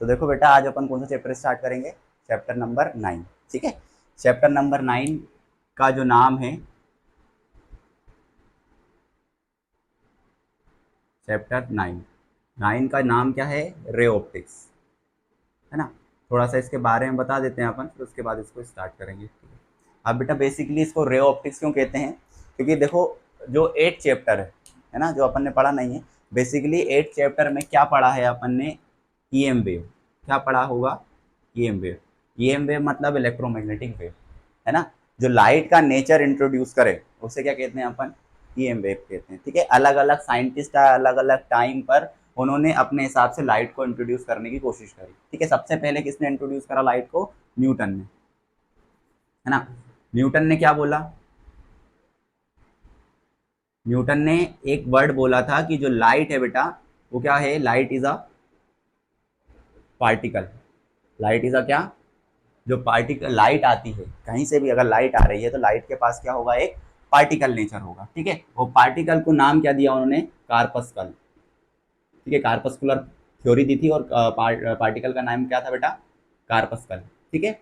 तो देखो बेटा आज अपन कौन सा चैप्टर स्टार्ट करेंगे, चैप्टर नंबर 9। ठीक है, चैप्टर नंबर 9 का जो नाम है, चैप्टर 9 का नाम क्या है, रे ऑप्टिक्स, है ना। थोड़ा सा इसके बारे में बता देते हैं अपन, फिर उसके बाद इसको स्टार्ट करेंगे। अब बेटा बेसिकली इसको रे ऑप्टिक्स क्यों कहते हैं, क्योंकि देखो जो 8 चैप्टर है ना, जो अपन ने पढ़ा नहीं है, बेसिकली 8 चैप्टर में क्या पढ़ा है अपन ने, ईएम वेव। क्या पढ़ा होगा, ईएम वेव। ईएम वेव मतलब इलेक्ट्रोमैग्नेटिक वेव, है ना। जो लाइट का नेचर इंट्रोड्यूस करे उसे क्या कहते हैं अपन, ईएम वेव कहते हैं। ठीक है, अलग अलग साइंटिस्ट अलग अलग टाइम पर उन्होंने अपने हिसाब से लाइट को इंट्रोड्यूस करने की कोशिश करी। ठीक है, सबसे पहले किसने इंट्रोड्यूस करा लाइट को, न्यूटन ने, है ना। न्यूटन ने क्या बोला, न्यूटन ने एक वर्ड बोला था कि जो लाइट है बेटा वो क्या है, light is a particle. Light is a क्या, जो पार्टिकल लाइट आती है कहीं से भी अगर लाइट आ रही है तो लाइट के पास क्या होगा, एक पार्टिकल नेचर होगा। ठीक है, वो पार्टिकल को नाम क्या दिया उन्होंने, कार्पस्कल। ठीक है, कार्पस्कुलर थ्योरी दी थी और पार्टिकल का नाम क्या था बेटा, कार्पस्कल। ठीक है,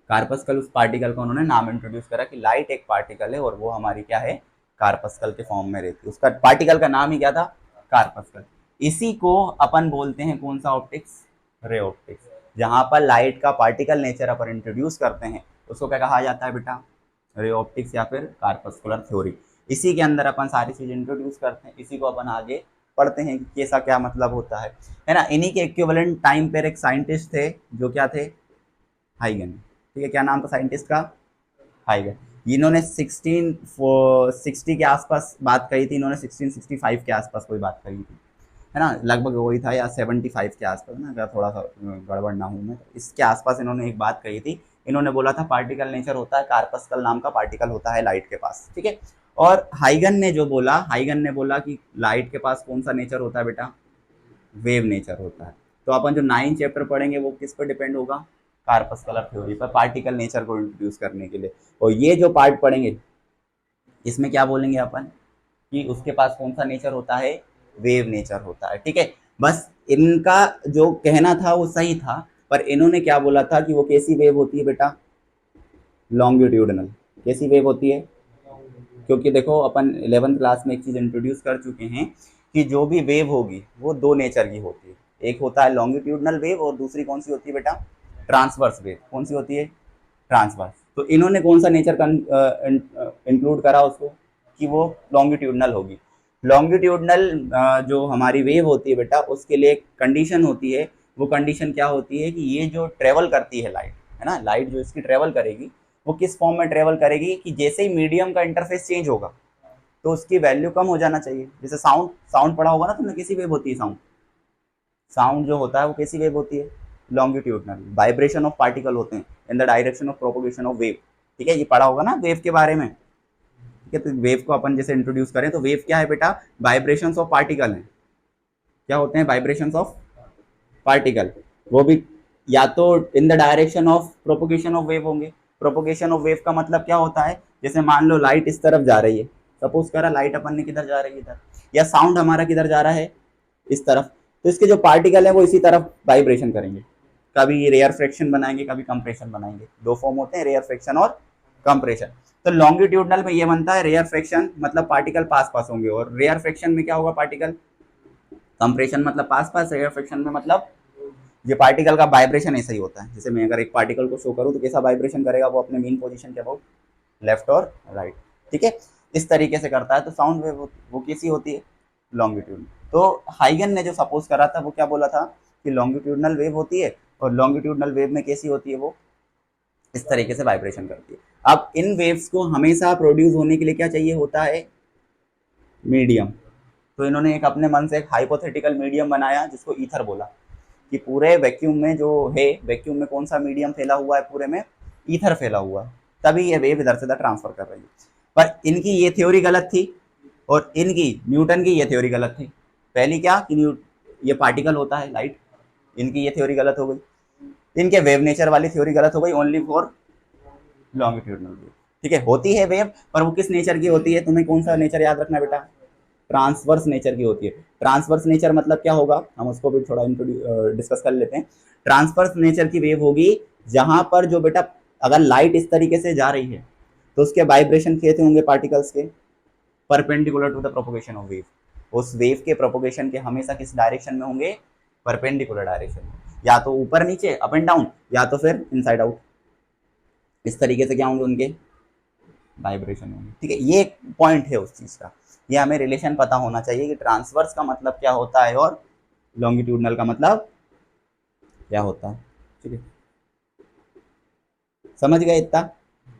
कार्पस्कल, उस पार्टिकल का उन्होंने नाम इंट्रोड्यूस करा कि लाइट एक पार्टिकल है और वो हमारी क्या है, कार्पस्कल के फॉर्म में रहती है। उसका पार्टिकल का नाम ही क्या था, कार्पस्कल। इसी को अपन बोलते हैं कौन सा ऑप्टिक्स, रे ऑप्टिक्स। जहां पर लाइट का पार्टिकल नेचर अपन इंट्रोड्यूस करते हैं उसको क्या कहा जाता है बेटा, रे ऑप्टिक्स या फिर कार्पस्कुलर थ्योरी। इसी के अंदर अपन सारी चीज इंट्रोड्यूस करते हैं, इसी को अपन आगे पढ़ते हैं कि कैसा क्या मतलब होता है ना। इन्हीं के इक्विवेलेंट टाइम पर एक साइंटिस्ट थे जो क्या थे, हाइगन। ठीक है, क्या नाम था साइंटिस्ट का, हाइगन। इन्होंने 1660 के आसपास बात कही थी, इन्होंने 1665 के आसपास कोई बात कही थी, है ना, लगभग वही था, या 75 के आसपास ना, अगर थोड़ा सा गड़बड़ ना हूँ मैं, इसके आसपास इन्होंने एक बात कही थी। इन्होंने बोला था पार्टिकल नेचर होता है, कार्पस्कल नाम का पार्टिकल होता है लाइट के पास। ठीक है, और हाइगन ने जो बोला, हाइगन ने बोला कि लाइट के पास कौन सा नेचर होता है बेटा, वेव नेचर होता है। तो अपन जो 9 चैप्टर पढ़ेंगे वो किस पर डिपेंड होगा, कार्पस्कुलर थ्योरी पर, पार्टिकल नेचर को इंट्रोड्यूस करने के लिए। और ये जो पार्ट पढ़ेंगे इसमें क्या बोलेंगे अपन, कि उसके पास कौन सा नेचर होता है, वेव नेचर होता है। ठीक है, बस इनका जो कहना था वो सही था, पर इन्होंने क्या बोला था कि वो कैसी वेव होती है बेटा, लॉन्गिट्यूडनल। कैसी वेव होती है, क्योंकि देखो अपन 11th क्लास में एक चीज़ इंट्रोड्यूस कर चुके हैं कि जो भी वेव होगी वो दो नेचर की होती है, एक होता है लॉन्गिट्यूडनल वेव और दूसरी कौन सी होती है बेटा, ट्रांसवर्स वेव। कौन सी होती है, ट्रांसवर्स। तो इन्होंने कौन सा नेचर इंक्लूड करा उसको, कि वो लॉन्गिट्यूडनल होगी। लॉन्गिट्यूडनल जो हमारी वेव होती है बेटा उसके लिए एक कंडीशन होती है, वो कंडीशन क्या होती है कि ये जो ट्रेवल करती है लाइट, है ना, लाइट जो इसकी ट्रेवल करेगी वो किस फॉर्म में ट्रेवल करेगी, कि जैसे ही मीडियम का इंटरफेस चेंज होगा तो उसकी वैल्यू कम हो जाना चाहिए। जैसे साउंड, साउंड पढ़ा होगा ना तुमने, कैसी वेव होती है साउंड, साउंड जो होता है वो कैसी वेव होती है, लॉन्गिट्यूडनल। वाइब्रेशन ऑफ पार्टिकल होते हैं in the direction of propagation of wave. ठीक है, ये पढ़ा होगा ना वेव के बारे में। ठीक है, तो वेव को अपन जैसे इंट्रोड्यूस करें तो वेव क्या है बेटा, वाइब्रेशंस ऑफ पार्टिकल है। क्या होते हैं, वाइब्रेशंस ऑफ पार्टिकल, वो भी या तो in the direction of propagation of wave होंगे। प्रोपोगेशन ऑफ वेव का मतलब क्या होता है, जैसे मान लो लाइट इस तरफ जा रही है, सपोज करा लाइट अपन ने किधर जा रही है, इधर, या साउंड हमारा किधर जा रहा है, इस तरफ, तो इसके जो पार्टिकल है वो इसी तरफ वाइब्रेशन करेंगे। कभी रेयर फ्रैक्शन बनाएंगे, कभी कंप्रेशन बनाएंगे। दो फॉर्म होते हैं, रेयर फ्रैक्शन और कंप्रेशन। तो लॉन्गिट्यूडनल में ये बनता है रेयर फ्रैक्शन मतलब पार्टिकल पास पास होंगे, और रेयर फ्रैक्शन में क्या होगा, पार्टिकल कंप्रेशन मतलब पास पास, रेयर फ्रैक्शन में मतलब ये पार्टिकल का वाइब्रेशन ऐसा ही होता है। जैसे मैं अगर एक पार्टिकल को शो करूँ तो कैसा वाइब्रेशन करेगा, वो अपने मेन पोजीशन के अबाउट लेफ्ट और राइट। ठीक है, इस तरीके से करता है। तो साउंड वेव वो कैसी होती है, लॉन्गिट्यूड। तो हाइगन ने जो सपोज करा था वो क्या बोला था, कि लॉन्गिट्यूडनल वेव होती है, और लॉन्गिट्यूडनल वेव में कैसी होती है, वो इस तरीके से वाइब्रेशन करती है। अब इन वेव्स को हमेशा प्रोड्यूस होने के लिए क्या चाहिए होता है, मीडियम। तो इन्होंने एक अपने मन से एक हाइपोथेटिकल मीडियम बनाया जिसको ईथर बोला, कि पूरे वैक्यूम में जो है, वैक्यूम में कौन सा मीडियम फैला हुआ है, पूरे में ईथर फैला हुआ है, तभी ये वेव इधर से इधर ट्रांसफर कर रही है। पर इनकी ये थ्योरी गलत थी, और इनकी न्यूटन की ये थ्योरी गलत थी। पहली क्या, कि ये पार्टिकल होता है लाइट, इनकी ये थ्योरी गलत हो गई। इनके वेव नेचर वाली थ्योरी गलत हो गई, ओनली फॉर लॉन्गिट्यूडनल वेव। ठीक है, होती है वेव पर वो किस नेचर की होती है, तुम्हें कौन सा नेचर याद रखना बेटा, ट्रांसवर्स नेचर की होती है। ट्रांसवर्स नेचर मतलब क्या होगा, हम उसको भी थोड़ा डिस्कस कर लेते हैं। ट्रांसवर्स नेचर की वेव होगी जहां पर जो बेटा अगर लाइट इस तरीके से जा रही है तो उसके वाइब्रेशन कैसे होंगे पार्टिकल्स के, perpendicular to the propagation of wave. उस वेव के प्रोपोगेशन के हमेशा किस डायरेक्शन में होंगे, परपेंडिकुलर डायरेक्शन में, या तो ऊपर नीचे अप एंड डाउन, या तो फिर इनसाइड आउट। इस तरीके से क्या होंगे उनके वाइब्रेशन होंगे। ठीक है, ये एक पॉइंट है उस चीज का। ये हमें रिलेशन पता होना चाहिए कि ट्रांसवर्स का मतलब क्या होता है और लॉन्गिट्यूडनल का मतलब क्या होता है। ठीक है, समझ गए इतना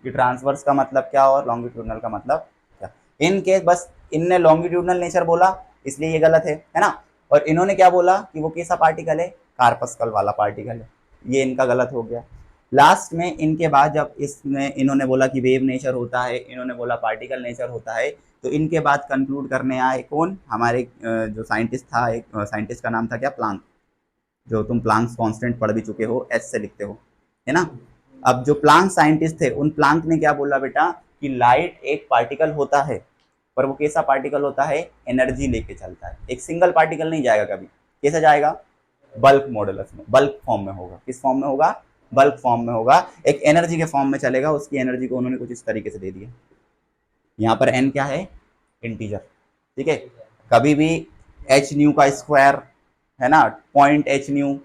कि ट्रांसवर्स का मतलब क्या और लॉन्गिट्यूडनल का मतलब क्या। इन केस बस इनने लॉन्गिट्यूडनल नेचर बोला इसलिए ये गलत है ना, और इन्होंने क्या बोला कि वो कैसा पार्टिकल है, कार्पस्कल वाला पार्टिकल है, ये इनका गलत हो गया। लास्ट में इनके बाद जब इसमें इन्होंने बोला कि वेव नेचर होता है, इन्होंने बोला पार्टिकल नेचर होता है, तो इनके बाद कंक्लूड करने आए कौन, हमारे जो साइंटिस्ट था, एक साइंटिस्ट का नाम था क्या, प्लांक, जो तुम प्लांक्स कांस्टेंट पढ़ भी चुके हो, एस से लिखते हो, है ना। अब जो प्लांक साइंटिस्ट थे, उन प्लांक ने क्या बोला बेटा कि लाइट एक पार्टिकल होता है, पर वो कैसा पार्टिकल होता है, एनर्जी लेके चलता है, एक सिंगल पार्टिकल नहीं जाएगा कभी। कैसे जाएगा, बल्क मॉडुलस में, बल्क फॉर्म में होगा। किस फॉर्म में होगा, बल्क फॉर्म में होगा, एक एनर्जी के फॉर्म में चलेगा। उसकी एनर्जी को उन्होंने कुछ इस तरीके से दे दिया। यहाँ पर एन क्या है, इंटीजर। ठीक है, कभी भी एच न्यू का स्क्वायर है ना, 0.h न्यू,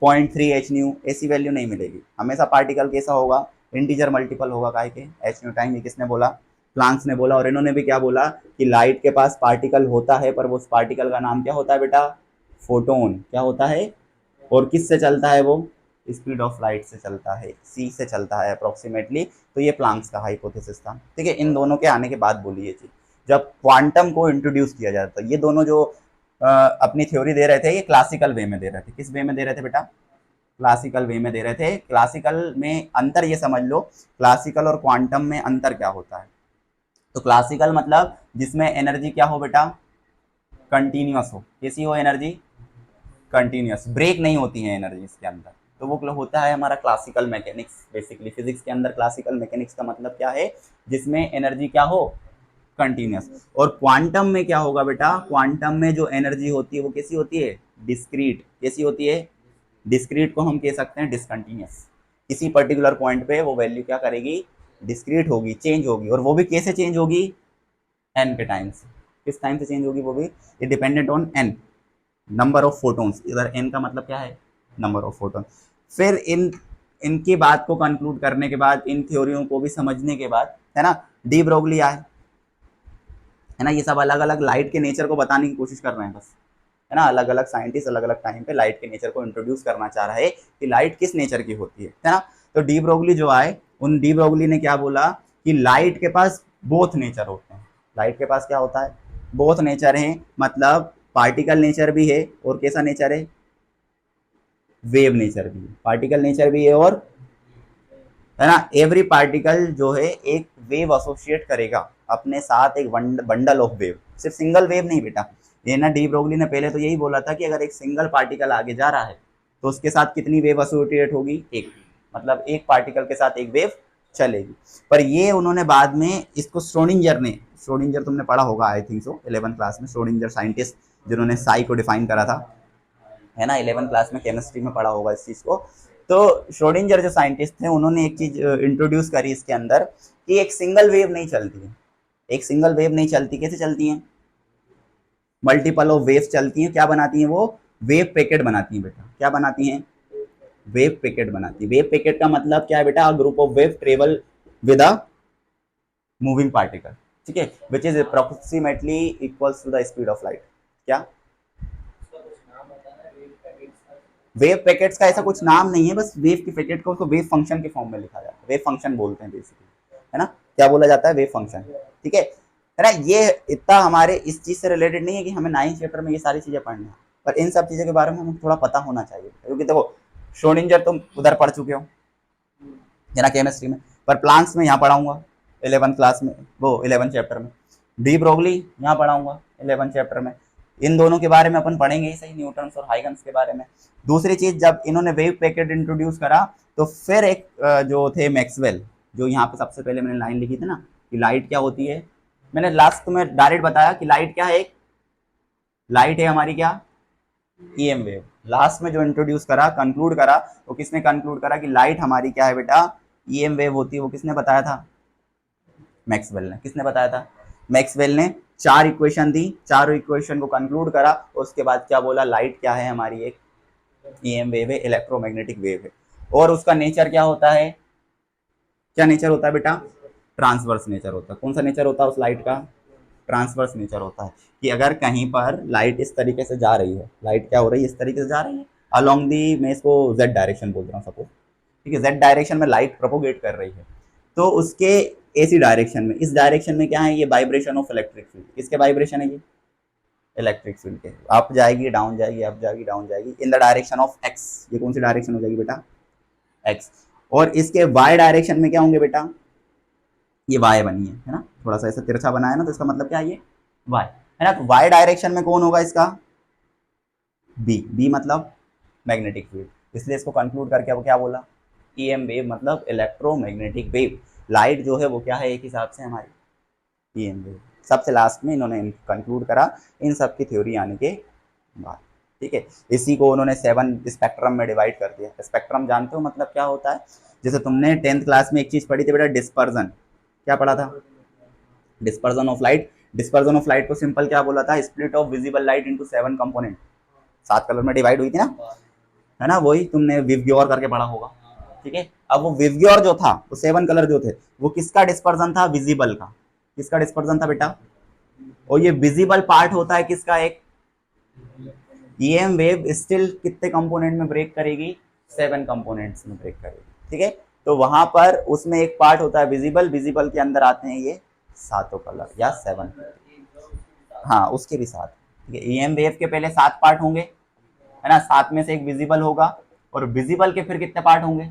0.3h न्यू, ऐसी वैल्यू नहीं मिलेगी। हमेशा पार्टिकल कैसा होगा, इंटीजर मल्टीपल होगा। काहे के, एच न्यू टाइम। ये किसने बोला, प्लांक्स ने बोला। और इन्होंने भी क्या बोला कि लाइट के पास पार्टिकल होता है, पर वो उस पार्टिकल का नाम क्या होता है बेटा, फोटोन। क्या होता है, और किस से चलता है वो, स्पीड ऑफ लाइट से चलता है, सी से चलता है अप्रोक्सीमेटली। तो ये प्लांक्स का हाइपोथेसिस था। ठीक है, इन दोनों के आने के बाद बोली ये चीज, जब क्वांटम को इंट्रोड्यूस किया जाता है। ये दोनों जो अपनी थ्योरी दे रहे थे, ये क्लासिकल वे में दे रहे थे। किस वे में दे रहे थे बेटा, क्लासिकल वे में दे रहे थे। क्लासिकल में अंतर ये समझ लो, क्लासिकल और क्वांटम में अंतर क्या होता है। तो क्लासिकल मतलब जिसमें एनर्जी क्या हो बेटा, कंटिन्यूअस हो। कैसी हो एनर्जी, कंटिन्यूअस, ब्रेक नहीं होती है एनर्जी इसके अंदर। तो वो होता है हमारा क्लासिकल मैकेनिक्स। बेसिकली फिजिक्स के अंदर क्लासिकल मैकेनिक्स का मतलब क्या है, जिसमें एनर्जी क्या हो, कंटिन्यूअस। और क्वांटम में क्या होगा बेटा, क्वांटम में जो एनर्जी होती है वो कैसी होती है, डिस्क्रीट। कैसी होती है, डिस्क्रीट को हम कह सकते हैं डिसकंटिन्यूअस। किसी पर्टिकुलर पॉइंट पे वो वैल्यू क्या करेगी, डिस्क्रीट होगी, चेंज होगी। और वो भी कैसे चेंज होगी, एन के टाइम से। किस टाइम से चेंज होगी वो भी, ये dependent on an, number of photons. इधर एन का मतलब क्या है, नंबर ऑफ फोटोन। फिर इनकी बात को कंक्लूड करने के बाद, इन थ्योरियों को भी समझने के बाद, है ना, डी ब्रोगली आए, है ना। ये सब अलग अलग लाइट के नेचर को बताने की कोशिश कर रहे हैं बस, है ना। अलग अलग साइंटिस्ट अलग अलग टाइम पे लाइट के नेचर को इंट्रोड्यूस करना चाह रहा है कि लाइट किस नेचर की होती है ना। तो डी ब्रोगली जो आए, उन डी ब्रोगली ने क्या बोला कि लाइट के पास बोथ नेचर होते हैं। लाइट के पास क्या होता है, बोथ नेचर है। मतलब पार्टिकल नेचर भी है, और कैसा नेचर है, वेव नेचर भी है। पार्टिकल नेचर भी है, और है ना, एवरी पार्टिकल जो है एक वेव एसोसिएट करेगा अपने साथ, एक बंडल ऑफ वेव। सिर्फ सिंगल वेव नहीं बेटा। ये ना डी ब्रोगली ने पहले तो यही बोला था कि अगर एक सिंगल पार्टिकल आगे जा रहा है तो उसके साथ कितनी वेव एसोसिएट होगी, एक। मतलब एक पार्टिकल के साथ एक वेव चलेगी। पर ये उन्होंने बाद में इसको श्रोडिंगर ने, श्रोडिंगर तुमने पढ़ा होगा I think so 11th class में, श्रोडिंगर साइंटिस्ट जिन्होंने साई को डिफाइन करा था, है ना। 11th क्लास में केमिस्ट्री में पढ़ा होगा इस चीज़ को। तो श्रोडिंगर जो साइंटिस्ट थे, उन्होंने एक चीज इंट्रोड्यूस करी इसके अंदर कि एक सिंगल वेव नहीं चलती है। एक सिंगल वेव नहीं चलती, कैसे चलती हैं, मल्टीपल ऑफ वेव्स चलती हैं। क्या बनाती हैं वो, वेव पैकेट बनाती हैं बेटा। क्या बनाती हैं, वेव पैकेट बनाती है। वेव पैकेट का मतलब क्या है बेटा, group of wave travel with a moving particle. ठीक है, which is approximately equals to the speed of light. क्या, वेव पैकेट्स का ऐसा कुछ नाम नहीं है, बस वेव के पैकेट को उसको वेव फंक्शन के फॉर्म में लिखा जाता है। वेव फंक्शन बोलते हैं बेसिकली, है ना। क्या बोला जाता है, वेव फंक्शन। ठीक है ना। ये इतना हमारे इस चीज से रिलेटेड नहीं है कि हमें 9th चैप्टर में ये सारी चीजें पढ़नी है, पर इन सब चीजों के बारे में हमें थोड़ा पता होना चाहिए। क्योंकि देखो, श्रोडिंगर तुम उधर पढ़ चुके हो, है ना, केमिस्ट्री में। पर प्लांट्स में यहाँ पढ़ाऊंगा 11th क्लास में, वो 11th चैप्टर में। डी ब्रोगली यहाँ पढ़ाऊंगा 11th चैप्टर में। इन दोनों के बारे में अपन पढ़ेंगे ही सही, न्यूटन्स और हाइगन्स के बारे में। दूसरी चीज, जब इन्होंने वेव पैकेट इंट्रोड्यूस करा, तो फिर एक जो थे मैक्सवेल, जो यहाँ पे सबसे पहले मैंने लाइन लिखी थी ना कि लाइट क्या होती है, मैंने लास्ट में डायरेक्ट बताया कि लाइट क्या है, एक लाइट है हमारी क्या, ईएम वेव। लास्ट में जो इंट्रोड्यूस करा, कंक्लूड करा, वो किसने कंक्लूड करा कि लाइट हमारी क्या है बेटा, ईएम वेव होती है। वो किसने बताया था, मैक्सवेल ने। किसने बताया था, मैक्सवेल ने। 4 इक्वेशन दी, चारों इक्वेशन को कंक्लूड करा, उसके बाद क्या बोला, लाइट क्या है हमारी, एक ईएम वेव है, इलेक्ट्रोमैग्नेटिक वेव है। और उसका नेचर क्या होता है, क्या नेचर होता है बेटा, ट्रांसवर्स नेचर होता है। कौन सा नेचर होता है उस लाइट का, ट्रांसवर्स नेचर होता है। कि अगर कहीं पर लाइट इस तरीके से जा रही है, लाइट क्या हो रही है, इस तरीके से जा रही है अलोंग दी, मैं इसको जेड डायरेक्शन बोल रहा हूँ सपोज, ठीक है, जेड डायरेक्शन में लाइट प्रोपोगेट कर रही है, तो उसके एसी डायरेक्शन में, इस डायरेक्शन में क्या है, ये वाइब्रेशन ऑफ इलेक्ट्रिक फील्ड। किसके वाइब्रेशन है ये, इलेक्ट्रिक फील्ड के। अप जाएगी, डाउन जाएगी, अप जाएगी, डाउन जाएगी, in the direction of x. ये कौन सी डायरेक्शन हो जाएगी बेटा, एक्स। और इसके वाई डायरेक्शन में क्या होंगे बेटा, ये वाई बनी है ना, थोड़ा सा ऐसा तिरछा बना है ना, तो इसका मतलब क्या है, ये वाई है ना। तो वाई डायरेक्शन में कौन होगा इसका, बी। बी मतलब मैग्नेटिक फील्ड। इसलिए इसको कंक्लूड करके अब क्या बोला, ईएम वेव मतलब इलेक्ट्रोमैग्नेटिक वेव। लाइट जो है वो क्या है, एक हिसाब से हमारी ईएम वेव। सबसे लास्ट में इन्होंने कंक्लूड करा इन सब की थ्योरी आने के बाद, ठीक है। इसी को उन्होंने 7 स्पेक्ट्रम में डिवाइड कर दिया। स्पेक्ट्रम जानते हो मतलब क्या होता है, जैसे तुमने 10th क्लास में एक चीज पढ़ी थी बेटा, डिस्पर्जन। क्या पढ़ा था, dispersion of light. Dispersion of light को सिंपल क्या बोला था, split of visible light into 7 component. 7 colour में डिवाइड हुई थी ना, है ना, वही तुमने विवग्योर करके पढ़ा होगा, ठीक है। अब वो विवग्योर जो था, वो 7 कलर जो थे, वो किसका डिस्पर्जन था, विजिबल का। किसका डिस्पर्जन था बेटा, और ये विजिबल पार्ट होता है किसका, एक ईएम वेव स्टिल कितने कंपोनेंट में ब्रेक करेगी, 7 कंपोनेंट्स में ब्रेक करेगी, ठीक है। तो वहां पर उसमें एक पार्ट होता है विजिबल, विजिबल के अंदर आते हैं ये 7 कलर या 7, हाँ उसके भी 7, ठीक है। ईएम वेव के पहले 7 पार्ट होंगे, है ना, 7 में से एक विजिबल होगा, और विजिबल के फिर कितने पार्ट होंगे,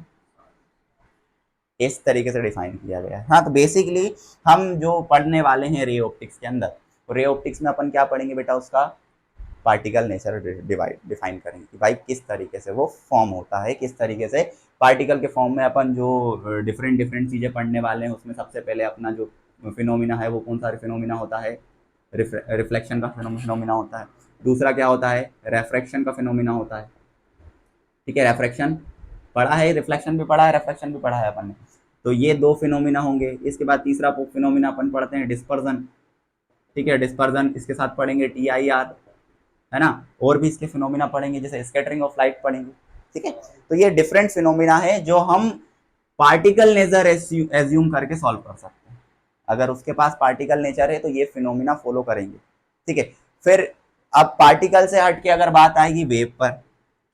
इस तरीके से डिफाइन किया गया है। हाँ, तो बेसिकली हम जो पढ़ने वाले हैं रे ऑप्टिक्स के अंदर, रे ऑप्टिक्स में अपन क्या पढ़ेंगे बेटा, उसका पार्टिकल नेचर डिफाइन करेंगे कि भाई किस तरीके से वो फॉर्म होता है, किस तरीके से पार्टिकल के फॉर्म में अपन जो डिफरेंट डिफरेंट चीज़ें पढ़ने वाले हैं, उसमें सबसे पहले अपना जो फिनोमिना है वो कौन सा फिनोमिना होता है, रिफ्लेक्शन का फिनोमिना होता है। दूसरा क्या होता है, रेफ्रैक्शन का फिनोमिना होता है, ठीक है। रेफ्रैक्शन पढ़ा है, रिफ्लेक्शन भी पढ़ा है, रेफ्रैक्शन भी पढ़ा है अपन ने। तो ये 2 फिनोमिना होंगे। इसके बाद तीसरा फिनोमिना अपन पढ़ते हैं डिस्पर्जन, ठीक है। डिस्पर्जन इसके साथ पढ़ेंगे TIR, है ना। और भी इसके फिनोमिना पढ़ेंगे, जैसे स्कैटरिंग ऑफ लाइट पढ़ेंगे, ठीक है। तो ये डिफरेंट फिनोमिना है जो हम पार्टिकल नेचर एज्यूम करके सॉल्व कर सकते हैं। अगर उसके पास पार्टिकल नेचर है तो ये फिनोमिना फॉलो करेंगे, ठीक है। फिर अब पार्टिकल से हट के अगर बात आएगी वेव पर,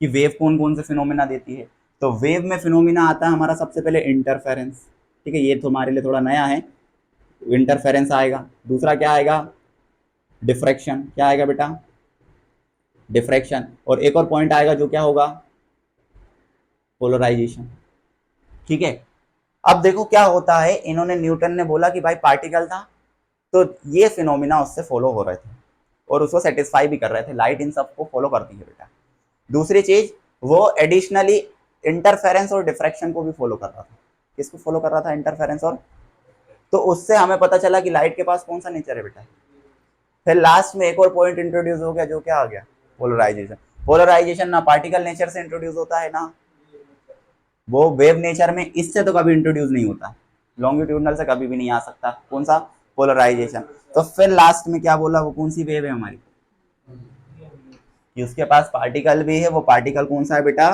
कि वेव कौन कौन से फिनोमिना देती है, तो वेव में फिनोमिना आता है हमारा सबसे पहले इंटरफेरेंस, ठीक है। ये तो हमारे लिए थोड़ा नया है, इंटरफेरेंस आएगा। दूसरा क्या आएगा, डिफ्रैक्शन। क्या आएगा बेटा, डिफ्रैक्शन। और एक और पॉइंट आएगा जो क्या होगा, पोलराइजेशन, ठीक है। अब देखो क्या होता है, इन्होंने, न्यूटन ने बोला कि भाई पार्टिकल था, तो ये फिनोमिना उससे फॉलो हो रहे थे और उसको सेटिस्फाई भी कर रहे थे। लाइट इन सबको फॉलो करती है बेटा। दूसरी चीज, वो एडिशनली इंटरफेरेंस और डिफ्रैक्शन को भी फॉलो कर रहा था। किसको फॉलो कर रहा था, इंटरफेरेंस और, तो उससे हमें पता चला कि लाइट के पास कौन सा नेचर है बेटा। फिर लास्ट में एक और पॉइंट इंट्रोड्यूस हो गया, जो क्या आ गया, पोलराइजेशन। पोलराइजेशन ना पार्टिकल नेचर से इंट्रोड्यूस होता है, ना वो वेव नेचर में इससे तो कभी इंट्रोड्यूस नहीं होता, लॉन्गिट्यूडनल से कभी भी नहीं आ सकता। कौन सा, पोलराइजेशन। तो फिर लास्ट में क्या बोला, वो कौन सी वेव है हमारी, कि उसके पास पार्टिकल भी है। वो पार्टिकल कौन सा है बेटा,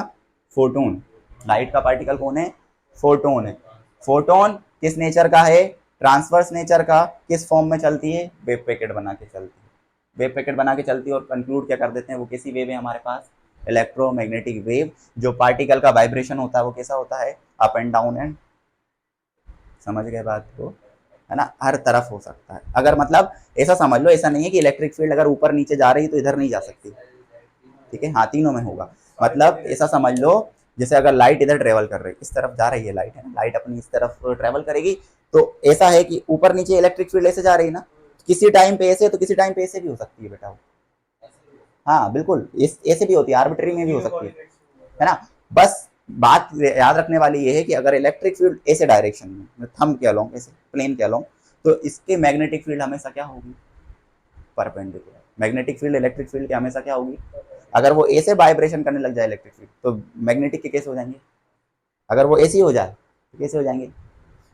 फोटोन। लाइट का पार्टिकल कौन है, फोटोन है। फोटोन किस नेचर का है, ट्रांसवर्स नेचर का। किस फॉर्म में चलती है, वेव पैकेट बना के चलती है। वेव पैकेट बना के चलती है और कंक्लूड क्या कर देते हैं, वो कैसी वेव है हमारे पास, इलेक्ट्रोमैग्नेटिक वेव। जो पार्टिकल का वाइब्रेशन होता है वो कैसा होता है, अप एंड डाउन एंड, समझ गए बात को, है ना, हर तरफ हो सकता है। अगर मतलब ऐसा समझ लो, ऐसा नहीं है कि इलेक्ट्रिक फील्ड अगर ऊपर नीचे जा रही है तो इधर नहीं जा सकती, ठीक है। हाँ, तीनों में होगा। मतलब ऐसा समझ लो, जैसे अगर लाइट इधर ट्रेवल कर रही है, इस तरफ जा रही है लाइट, है ना, लाइट अपनी इस तरफ ट्रेवल करेगी, तो ऐसा है कि ऊपर नीचे इलेक्ट्रिक फील्ड ऐसे जा रही है ना, किसी टाइम पे ऐसे तो किसी टाइम पे ऐसे भी हो सकती है बेटा वो। हाँ बिल्कुल, ऐसे भी होती है, आर्बिट्री में भी हो सकती है ना। बस बात याद रखने वाली ये है कि अगर इलेक्ट्रिक फील्ड ऐसे डायरेक्शन में, थंब के अलोंग, ऐसे प्लेन के अलोंग, तो इसके मैग्नेटिक फील्ड हमेशा क्या होगी, perpendicular. Magnetic field electric field की हमेशा क्या होगी, अगर वो ए से वाइब्रेशन करने लग जाए इलेक्ट्रिक फील्ड तो मैग्नेटिक के कैसे हो जाएंगे, अगर वो ऐसे ही हो जाए तो कैसे हो जाएंगे।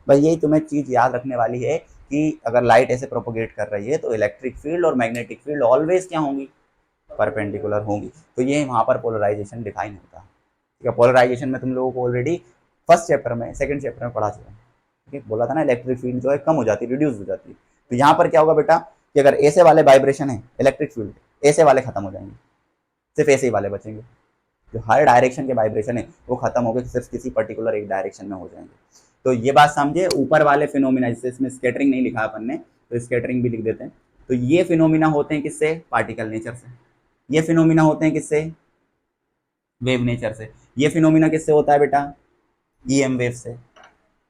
बस यही तुम्हें चीज़ याद रखने वाली है कि अगर लाइट ऐसे प्रोपोगेट कर रही है तो इलेक्ट्रिक फील्ड और मैग्नेटिक फील्ड ऑलवेज क्या होंगी, परपेंडिकुलर होंगी। तो ये वहाँ पर पोलराइजेशन डिफाइन होता है। ठीक है, पोलराइजेशन में तुम लोगों को ऑलरेडी फर्स्ट चैप्टर में सेकंड चैप्टर में पढ़ा चुका है। ठीक है, बोला था ना इलेक्ट्रिक फील्ड जो है कम हो जाती है, रिड्यूस हो जाती है। तो यहाँ पर क्या होगा बेटा कि अगर ऐसे वाले वाइब्रेशन है इलेक्ट्रिक फील्ड, ऐसे वाले खत्म हो जाएंगे, सिर्फ ऐसे ही वाले बचेंगे। जो हर डायरेक्शन के वाइब्रेशन है वो खत्म हो गए, सिर्फ किसी पर्टिकुलर एक डायरेक्शन में हो जाएंगे। तो ये बात समझे। ऊपर वाले फिनोमिना, जैसे इसमें स्कैटरिंग नहीं लिखा अपन ने तो स्कैटरिंग भी लिख देते हैं। तो ये फिनोमिना होते हैं किससे, पार्टिकल नेचर से। ये फिनोमिना होते हैं किससे, वेव नेचर से। ये फिनोमिना किससे होता है बेटा, ईएम वेव से।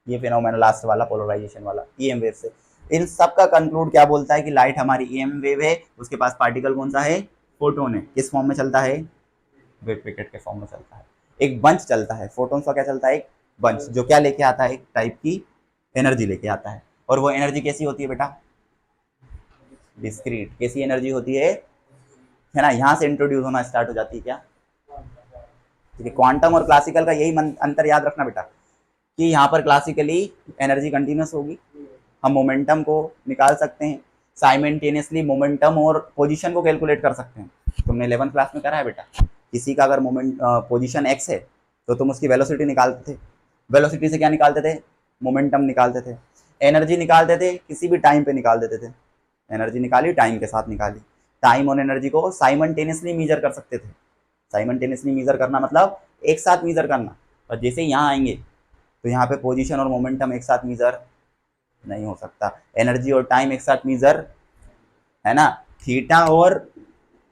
ये फिनोमिना लास्ट वाला पोलराइजेशन वाला ईएम वेव से। इन सब का कंक्लूड क्या बोलता है कि लाइट हमारी ईएम वेव है, उसके पास पार्टिकल कौन सा है, फोटोन है। किस फॉर्म में चलता है, वेव पैकेट के फॉर्म में चलता है। एक बंच चलता है, फोटोन का क्या चलता है, एक बंच, जो क्या लेके आता है, एक टाइप की एनर्जी लेके आता है। और वो एनर्जी कैसी होती है बेटा, डिस्क्रीट। कैसी एनर्जी होती है ना, यहाँ से इंट्रोड्यूस होना स्टार्ट हो जाती है क्या। ठीक है, क्वांटम और क्लासिकल का यही अंतर याद रखना बेटा कि यहाँ पर क्लासिकली एनर्जी कंटिन्यूस होगी, हम मोमेंटम को निकाल सकते हैं, साइमल्टेनियसली मोमेंटम और पोजीशन को कैलकुलेट कर सकते हैं। तुमने 11th क्लास में करा है बेटा, किसी का अगर मोमेंट पोजीशन एक्स है तो तुम उसकी वेलोसिटी निकालते थे, वेलोसिटी से क्या निकालते थे, मोमेंटम निकालते थे। एनर्जी निकालते थे किसी भी टाइम पे निकाल देते थे, एनर्जी निकाली टाइम के साथ निकाली। टाइम और एनर्जी को साइमल्टेनियसली मीजर कर सकते थे। साइमल्टेनियसली मीजर करना मतलब एक साथ मीजर करना। और जैसे ही यहाँ आएंगे तो यहाँ पे पोजीशन और मोमेंटम एक साथ मीजर नहीं हो सकता, एनर्जी और टाइम एक साथ मीजर, है ना। थीटा और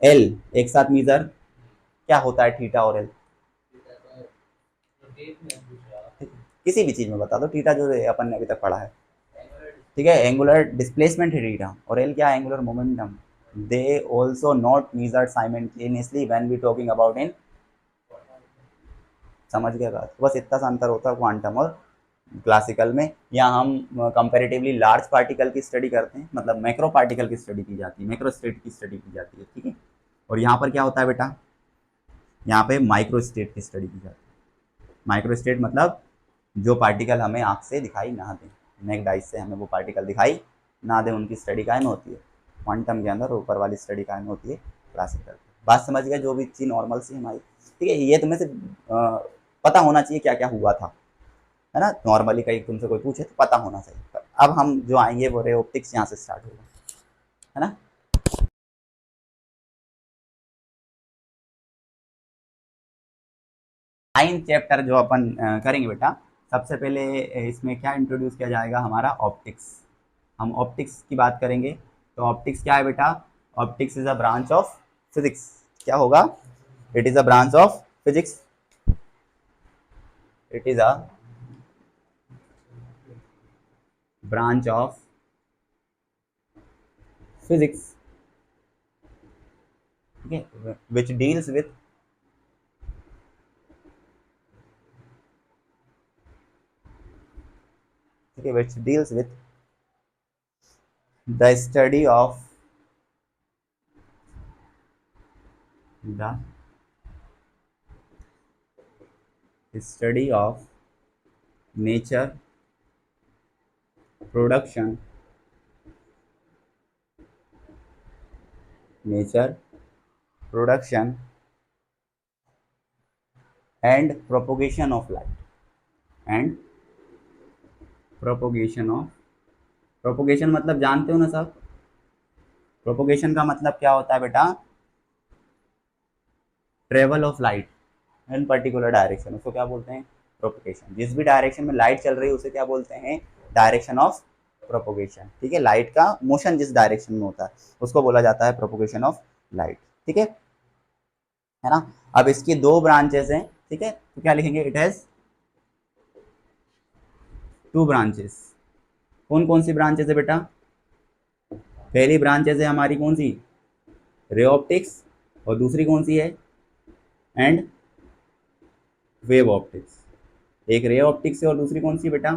एल एक साथ मीजर, क्या होता है थीटा और एल, किसी भी चीज में बता दो, थीटा जो अपन ने अभी तक पढ़ा है। ठीक है, एंगुलर डिस्प्लेसमेंट है थीटा, और एल क्या है, angular momentum. They also not measured simultaneously when we talking about in, समझ गया बात। बस इतना सा अंतर होता है क्वांटम और क्लासिकल में। यहाँ हम कंपैरेटिवली लार्ज पार्टिकल की स्टडी करते हैं, मतलब मैक्रो पार्टिकल की स्टडी की जाती है, मैक्रो स्टेट की स्टडी की जाती है। ठीक है, और यहाँ पर क्या होता है बेटा, यहाँ पे माइक्रो स्टेट की स्टडी की जाती है। माइक्रो स्टेट मतलब जो पार्टिकल हमें आँख से दिखाई ना दें, नेक्ड आइज से हमें वो पार्टिकल दिखाई ना दें, उनकी स्टडी कायम होती है। क्वांटम के अंदर ऊपर वाली स्टडी कायम होती है क्लासिकल। बात समझ गया, जो भी चीज़ नॉर्मल सी हमारी। ठीक है, ये तुम्हें से पता होना चाहिए क्या क्या हुआ था, है ना। नॉर्मली कहीं तुमसे कोई पूछे तो पता होना चाहिए। अब हम जो आएंगे वो रे ऑप्टिक्स यहाँ से स्टार्ट होगा, है ना। नाइन चैप्टर जो अपन करेंगे बेटा, सबसे पहले इसमें क्या इंट्रोड्यूस किया जाएगा, हमारा ऑप्टिक्स। हम ऑप्टिक्स की बात करेंगे तो ऑप्टिक्स क्या है बेटा, optics is a branch of physics. क्या होगा, it is a branch of physics, it is a branch of physics, okay, which deals with which deals with the study of nature, production, nature production and propagation of light, and propagation of, propagation मतलब जानते हो ना सब, propagation का मतलब क्या होता है बेटा, travel of light in particular direction, उसको क्या बोलते हैं, प्रोपोगेशन। जिस भी डायरेक्शन में लाइट चल रही है उसे क्या बोलते हैं, डायरेक्शन ऑफ प्रोपोगेशन। ठीक है, लाइट का मोशन जिस डायरेक्शन में होता है उसको बोला जाता है प्रोपोगेशन ऑफ लाइट। ठीक है ना। अब इसकी दो ब्रांचेस हैं, ठीक है, तो क्या लिखेंगे, इट हैज टू ब्रांचेस। कौन कौन सी ब्रांचेस है बेटा, पहली ब्रांचेस है हमारी कौन सी, रे ऑप्टिक्स, और दूसरी कौन सी है, एंड वेव ऑप्टिक्स। एक रे ऑप्टिक्स है और दूसरी कौन सी बेटा,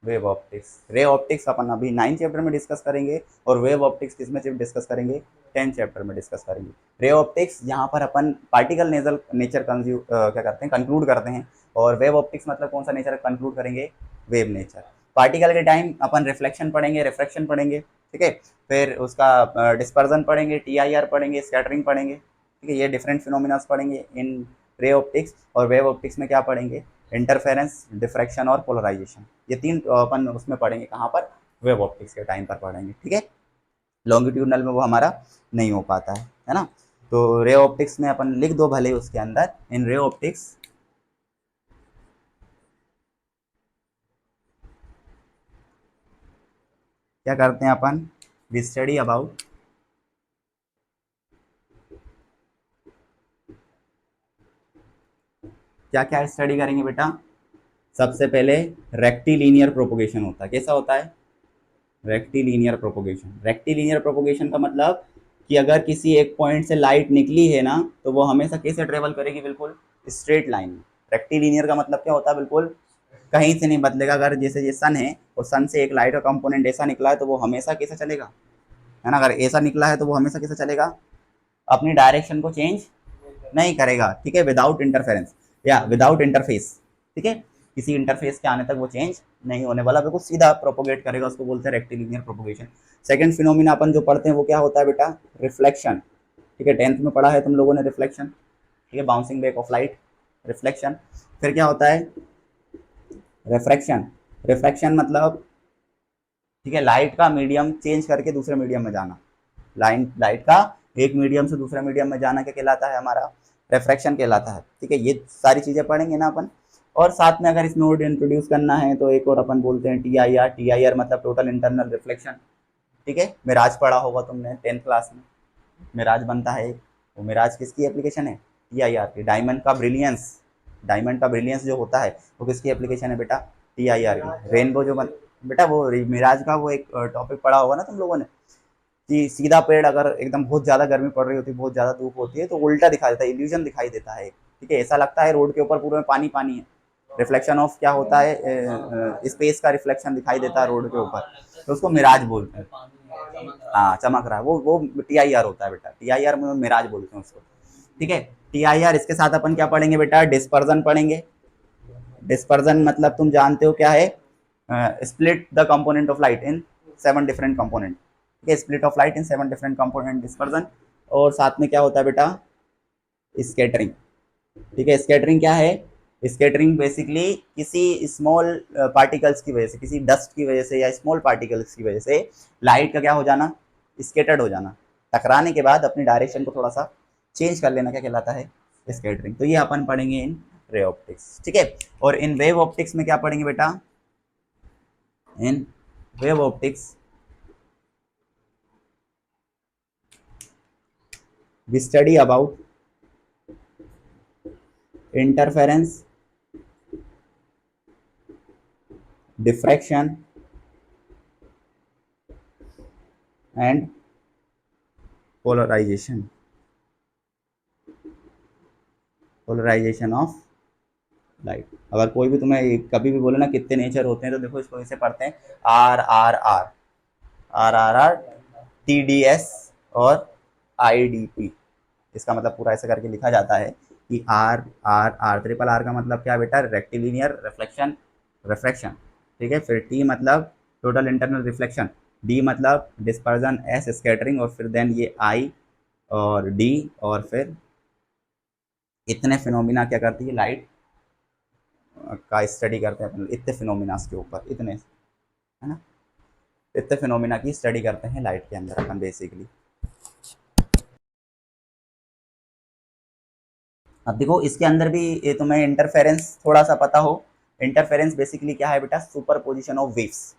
वेव ऑप्टिक्स। रे ऑप्टिक्स अपन अभी 9 चैप्टर में डिस्कस करेंगे, और वेव ऑप्टिक्स किस में डिस्कस करेंगे, 10 चैप्टर में डिस्कस करेंगे। रे ऑप्टिक्स यहाँ पर अपन पार्टिकल नेचर नेचर क्या करते हैं, कंक्लूड करते हैं, और वेव ऑप्टिक्स मतलब कौन सा नेचर कंक्लूड करेंगे, वेव नेचर। पार्टिकल के टाइम अपन रिफ्लेक्शन पढ़ेंगे, रिफ्रैक्शन पढ़ेंगे, ठीक है, फिर उसका डिस्पर्जन पढ़ेंगे, टीआईआर पढ़ेंगे, स्कैटरिंग पढ़ेंगे, ठीक है, ये डिफरेंट फिनोमिनास पढ़ेंगे इन रे ऑप्टिक्स। और वेव ऑप्टिक्स में क्या पढ़ेंगे, इंटरफेरेंस, डिफ्रैक्शन और पोलराइजेशन, ये तीन अपन उसमें पढ़ेंगे, कहाँ पर, वेव ऑप्टिक्स के टाइम पर पढ़ेंगे, ठीक है। लॉन्गिट्यूडनल में वो हमारा नहीं हो पाता है ना। तो रे ऑप्टिक्स में अपन लिख दो भले उसके अंदर, इन रे ऑप्टिक्स क्या करते हैं अपन, वी स्टडी अबाउट क्या क्या स्टडी करेंगे बेटा। सबसे पहले रेक्टिलिनियर प्रोपोगेशन होता है, कैसा होता है, रेक्टिलिनियर प्रोपोगेशन। रेक्टिलिनियर प्रोपोगेशन का मतलब कि अगर किसी एक पॉइंट से लाइट निकली है ना, तो वो हमेशा कैसे ट्रेवल करेगी, बिल्कुल स्ट्रेट लाइन में। रेक्टिलिनियर का मतलब क्या होता है, बिल्कुल कहीं से नहीं बदलेगा। अगर जैसे ये सन है और सन से एक लाइट का कंपोनेंट ऐसा निकला है, तो वो हमेशा कैसे चलेगा, है ना। अगर ऐसा निकला है तो वो हमेशा कैसे चलेगा, अपनी डायरेक्शन को चेंज नहीं करेगा, ठीक है, विदाउट इंटरफेरेंस या विदाउट इंटरफेस, ठीक है, किसी इंटरफेस के आने तक वो चेंज नहीं होने वाला, बिल्कुल सीधा प्रोपोगेट करेगा, उसको बोलते हैं रेक्टिलिनियर प्रोपोगेशन। सेकंड फिनोमिना अपन जो पढ़ते हैं वो क्या होता है बेटा, रिफ्लेक्शन, ठीक है, 10th में पढ़ा है तुम लोगों ने रिफ्लेक्शन, ठीक है, bouncing back of light, reflection. फिर क्या होता है, रिफ्रैक्शन। रिफ्रैक्शन मतलब, ठीक है, लाइट का मीडियम चेंज करके दूसरे मीडियम में जाना, लाइट का एक मीडियम से दूसरे मीडियम में जाना क्या कहलाता है, हमारा रिफ्रैक्शन कहलाता है, ठीक है। ये सारी चीज़ें पढ़ेंगे ना अपन। और साथ में अगर इसमें और इंट्रोड्यूस करना है तो एक और अपन बोलते हैं टीआईआर। टीआईआर मतलब टोटल इंटरनल रिफ्लेक्शन, ठीक है। मिराज पढ़ा होगा तुमने 10th क्लास में, मिराज बनता है एक, वो मिराज किसकी एप्लीकेशन है, टीआईआर की। डायमंड का ब्रिलियंस, डायमंड का ब्रिलियंस जो होता है वो किसकी एप्लीकेशन है बेटा, टीआईआर की। रेनबो जो बेटा वो मिराज का वो एक टॉपिक पढ़ा होगा ना तुम लोगों ने, कि सीधा पेड़ अगर एकदम बहुत ज़्यादा गर्मी पड़ रही होती है, बहुत ज़्यादा धूप होती है, तो उल्टा दिखा देता है, इल्यूजन दिखाई देता है, ठीक है, ऐसा लगता है रोड के ऊपर पूरे में पानी पानी है। रिफ्लेक्शन ऑफ क्या होता है, स्पेस का रिफ्लेक्शन दिखाई देता है रोड के ऊपर, तो उसको मिराज बोलते हैं। हाँ, चमक रहा है, वो टीआईआर होता है बेटा, टीआईआर में मिराज बोलते हैं उसको, ठीक है। टीआईआर, इसके साथ अपन क्या पढ़ेंगे बेटा, डिस्पर्जन पढ़ेंगे। डिस्पर्जन मतलब तुम जानते हो क्या है, split the component of light in 7 different component, ठीक है, split of light in 7 different component, dispersion. और साथ में क्या होता है बेटा, स्कैटरिंग, ठीक है। स्कैटरिंग क्या है, स्कैटरिंग बेसिकली किसी स्मॉल पार्टिकल्स की वजह से, किसी डस्ट की वजह से या स्मॉल पार्टिकल्स की वजह से लाइट का क्या हो जाना, स्कैटर्ड हो जाना, टकराने के बाद अपनी डायरेक्शन को थोड़ा सा चेंज कर लेना, क्या कहलाता है, स्कैटरिंग। तो ये अपन पढ़ेंगे इन रे ऑप्टिक्स, ठीक है। और इन वेव ऑप्टिक्स में क्या पढ़ेंगे बेटा, in wave optics we study about interference, diffraction and polarization, polarization of light. अगर कोई भी तुम्हें कभी भी बोले ना कितने नेचर होते हैं, तो देखो इसको ऐसे पढ़ते हैं, R R R, R R R, T D S और आई डी पी। इसका मतलब पूरा ऐसे करके लिखा जाता है कि R R R, triple R का मतलब क्या बेटा, रेक्टिलिनियर रिफ्लेक्शन, रिफ्रैक्शन, ठीक है। फिर टी मतलब टोटल इंटरनल रिफ्लेक्शन, डी मतलब डिस्पर्जन, एस स्कैटरिंग, और फिर देन ये आई और डी, और फिर इतने फिनोमिना क्या करती है लाइट का स्टडी करते हैं अपन, इतने फिनोमिनास के ऊपर, इतने, है ना, इतने फिनोमिना की स्टडी करते हैं लाइट के अंदर अपन बेसिकली। अब देखो इसके अंदर भी तुम्हें इंटरफेरेंस थोड़ा सा पता हो। इंटरफेरेंस बेसिकली क्या है बेटा, सुपर पोजिशन ऑफ वेव्स,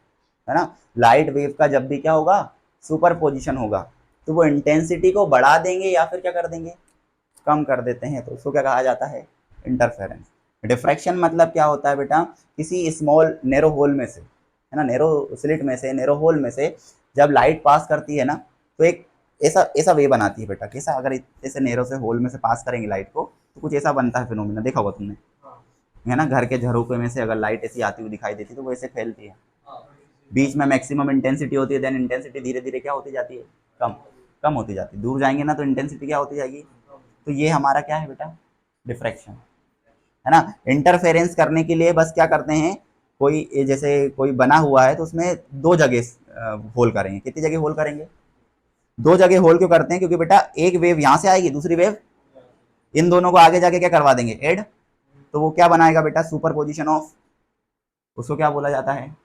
है ना। लाइट वेव का जब भी क्या होगा, सुपर पोजिशन होगा, तो वो इंटेंसिटी को बढ़ा देंगे या फिर क्या कर देंगे, कम कर देते हैं, तो उसको क्या कहा जाता है, इंटरफेरेंस। डिफ्रैक्शन मतलब क्या होता है बेटा, किसी स्मॉल नैरो होल में से, है ना, नैरो स्लिट में से, नैरो होल में से जब लाइट पास करती है ना, तो एक ऐसा ऐसा वे बनाती है बेटा, कैसा, अगर ऐसे नैरो से होल में से पास करेंगे लाइट को, तो कुछ ऐसा बनता है फिनोमिना, देखा होगा तुमने, है ना, घर के झरोखे में से अगर लाइट ऐसी आती हुई दिखाई देती है तो वो ऐसे फैलती है, बीच में मैक्सिमम इंटेंसिटी होती है, देन इंटेंसिटी धीरे धीरे क्या होती जाती है, कम कम होती जाती है। दूर जाएंगे ना तो इंटेंसिटी क्या होती जाएगी। तो ये हमारा क्या है बेटा, डिफ्रैक्शन है ना। इंटरफेरेंस करने के लिए बस क्या करते हैं, कोई जैसे कोई बना हुआ है तो उसमें दो जगह होल करेंगे। कितनी जगह होल करेंगे, दो जगह होल क्यों करते हैं, क्योंकि बेटा एक वेव यहां से आएगी, दूसरी वेव इन दोनों को आगे जाके क्या करवा देंगे, ऐड। तो वो क्या बनाएगा बेटा, सुपर पोजिशन ऑफ, उसको क्या बोला जाता है,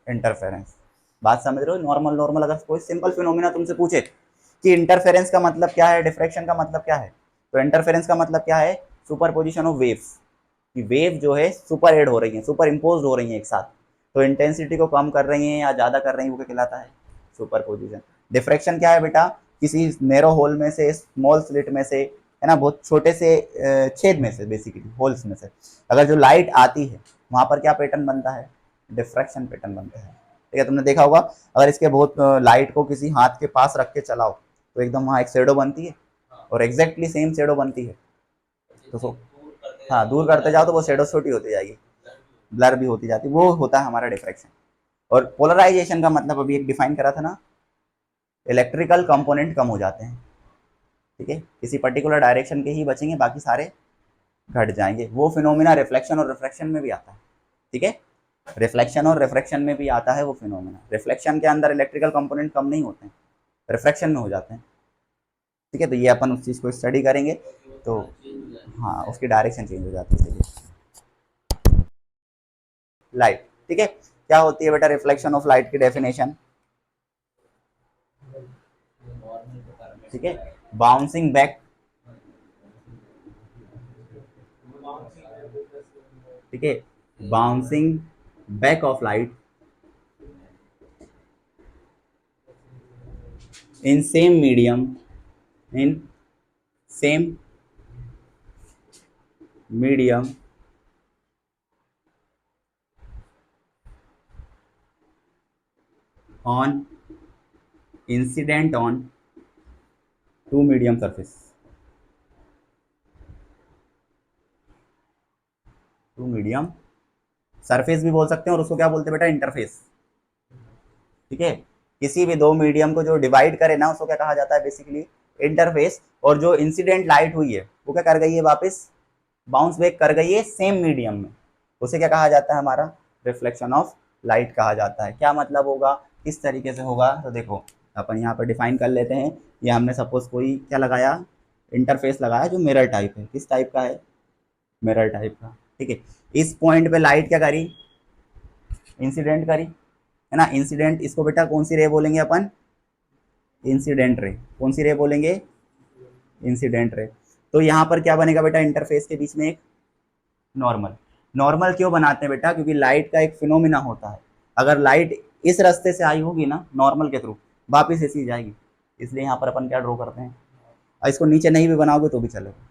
इंटरफेरेंस। बात समझ रहे हो। नॉर्मल नॉर्मल अगर कोई सिंपल फिनोमिना तुमसे पूछे कि इंटरफेरेंस का मतलब क्या है, डिफ्रैक्शन का मतलब क्या है, तो इंटरफेरेंस का मतलब क्या है, सुपर पोजिशन ऑफ वेव्स, कि वेव जो है सुपर एड हो रही है, सुपर इम्पोज हो रही है एक साथ, तो इंटेंसिटी को कम कर रही है या ज्यादा कर रही है, वो क्या कहलाता है, सुपर पोजिशन। डिफ्रैक्शन क्या है बेटा, किसी नैरो होल में से, स्मॉल स्लिट में से, है ना, बहुत छोटे से छेद में से, बेसिकली होल्स में से अगर जो लाइट आती है वहां पर क्या पैटर्न बनता है, डिफ्रैक्शन पैटर्न बनता है। ठीक है, तुमने देखा होगा अगर इसके बहुत लाइट को किसी हाथ के पास रख के चलाओ तो एकदम वहाँ एक शेडो बनती है और एग्जैक्टली सेम शेडो बनती है। तो हाँ, दूर करते जाओ तो वो शेडो छोटी होती जाएगी, ब्लर भी होती जाती, वो होता है हमारा डिफ्रैक्शन। और पोलराइजेशन का मतलब अभी एक डिफाइन करा था ना, इलेक्ट्रिकल कंपोनेंट कम हो जाते हैं। ठीक है, किसी पर्टिकुलर डायरेक्शन के ही बचेंगे, बाकी सारे घट जाएंगे। वो फिनोमिना रिफ्लेक्शन और रिफ्रैक्शन में भी आता है। ठीक है, रिफ्लेक्शन और रिफ्रैक्शन में भी आता है वो फिनोमिना। रिफ्लेक्शन के अंदर इलेक्ट्रिकल कंपोनेंट कम नहीं होते हैं, रिफ्रैक्शन में हो जाते हैं। ठीक है, तो ये अपन उस चीज़ को स्टडी करेंगे तो हाँ, उसकी डायरेक्शन चेंज हो जाती है। लाइट, ठीक है, क्या होती है बेटा रिफ्लेक्शन ऑफ लाइट की डेफिनेशन। ठीक है, बाउंसिंग बैक, ठीक है, bouncing back of light in same medium, in same medium on incident on two medium surface, two medium surface भी बोल सकते हैं और उसको क्या बोलते हैं बेटा, इंटरफेस। ठीक है, किसी भी दो मीडियम को जो डिवाइड करे ना उसको क्या कहा जाता है, बेसिकली इंटरफेस। और जो इंसिडेंट लाइट हुई है वो क्या कर गई है, वापस बाउंस बैक कर गई है सेम मीडियम में, उसे क्या कहा जाता है, हमारा रिफ्लेक्शन ऑफ लाइट कहा जाता है। क्या मतलब होगा, किस तरीके से होगा, तो देखो अपन यहाँ पर डिफाइन कर लेते हैं। ये हमने सपोज कोई क्या लगाया, इंटरफेस लगाया जो मिरर टाइप है। किस टाइप का है, मिरर टाइप का। ठीक है, इस पॉइंट पे लाइट क्या करी, इंसिडेंट करी, है ना। इंसिडेंट, इसको बेटा कौन सी रे बोलेंगे अपन, इंसिडेंट रे। कौन सी रे बोलेंगे, इंसिडेंट रे। तो यहाँ पर क्या बनेगा बेटा, इंटरफेस के बीच में एक नॉर्मल। नॉर्मल क्यों बनाते हैं बेटा, क्योंकि लाइट का एक फिनोमिना होता है, अगर लाइट इस रास्ते से आई होगी ना नॉर्मल के थ्रू, वापिस ऐसी जाएगी, इसलिए यहाँ पर अपन क्या ड्रॉ करते हैं। और इसको नीचे नहीं भी बनाओगे तो भी चलेगा,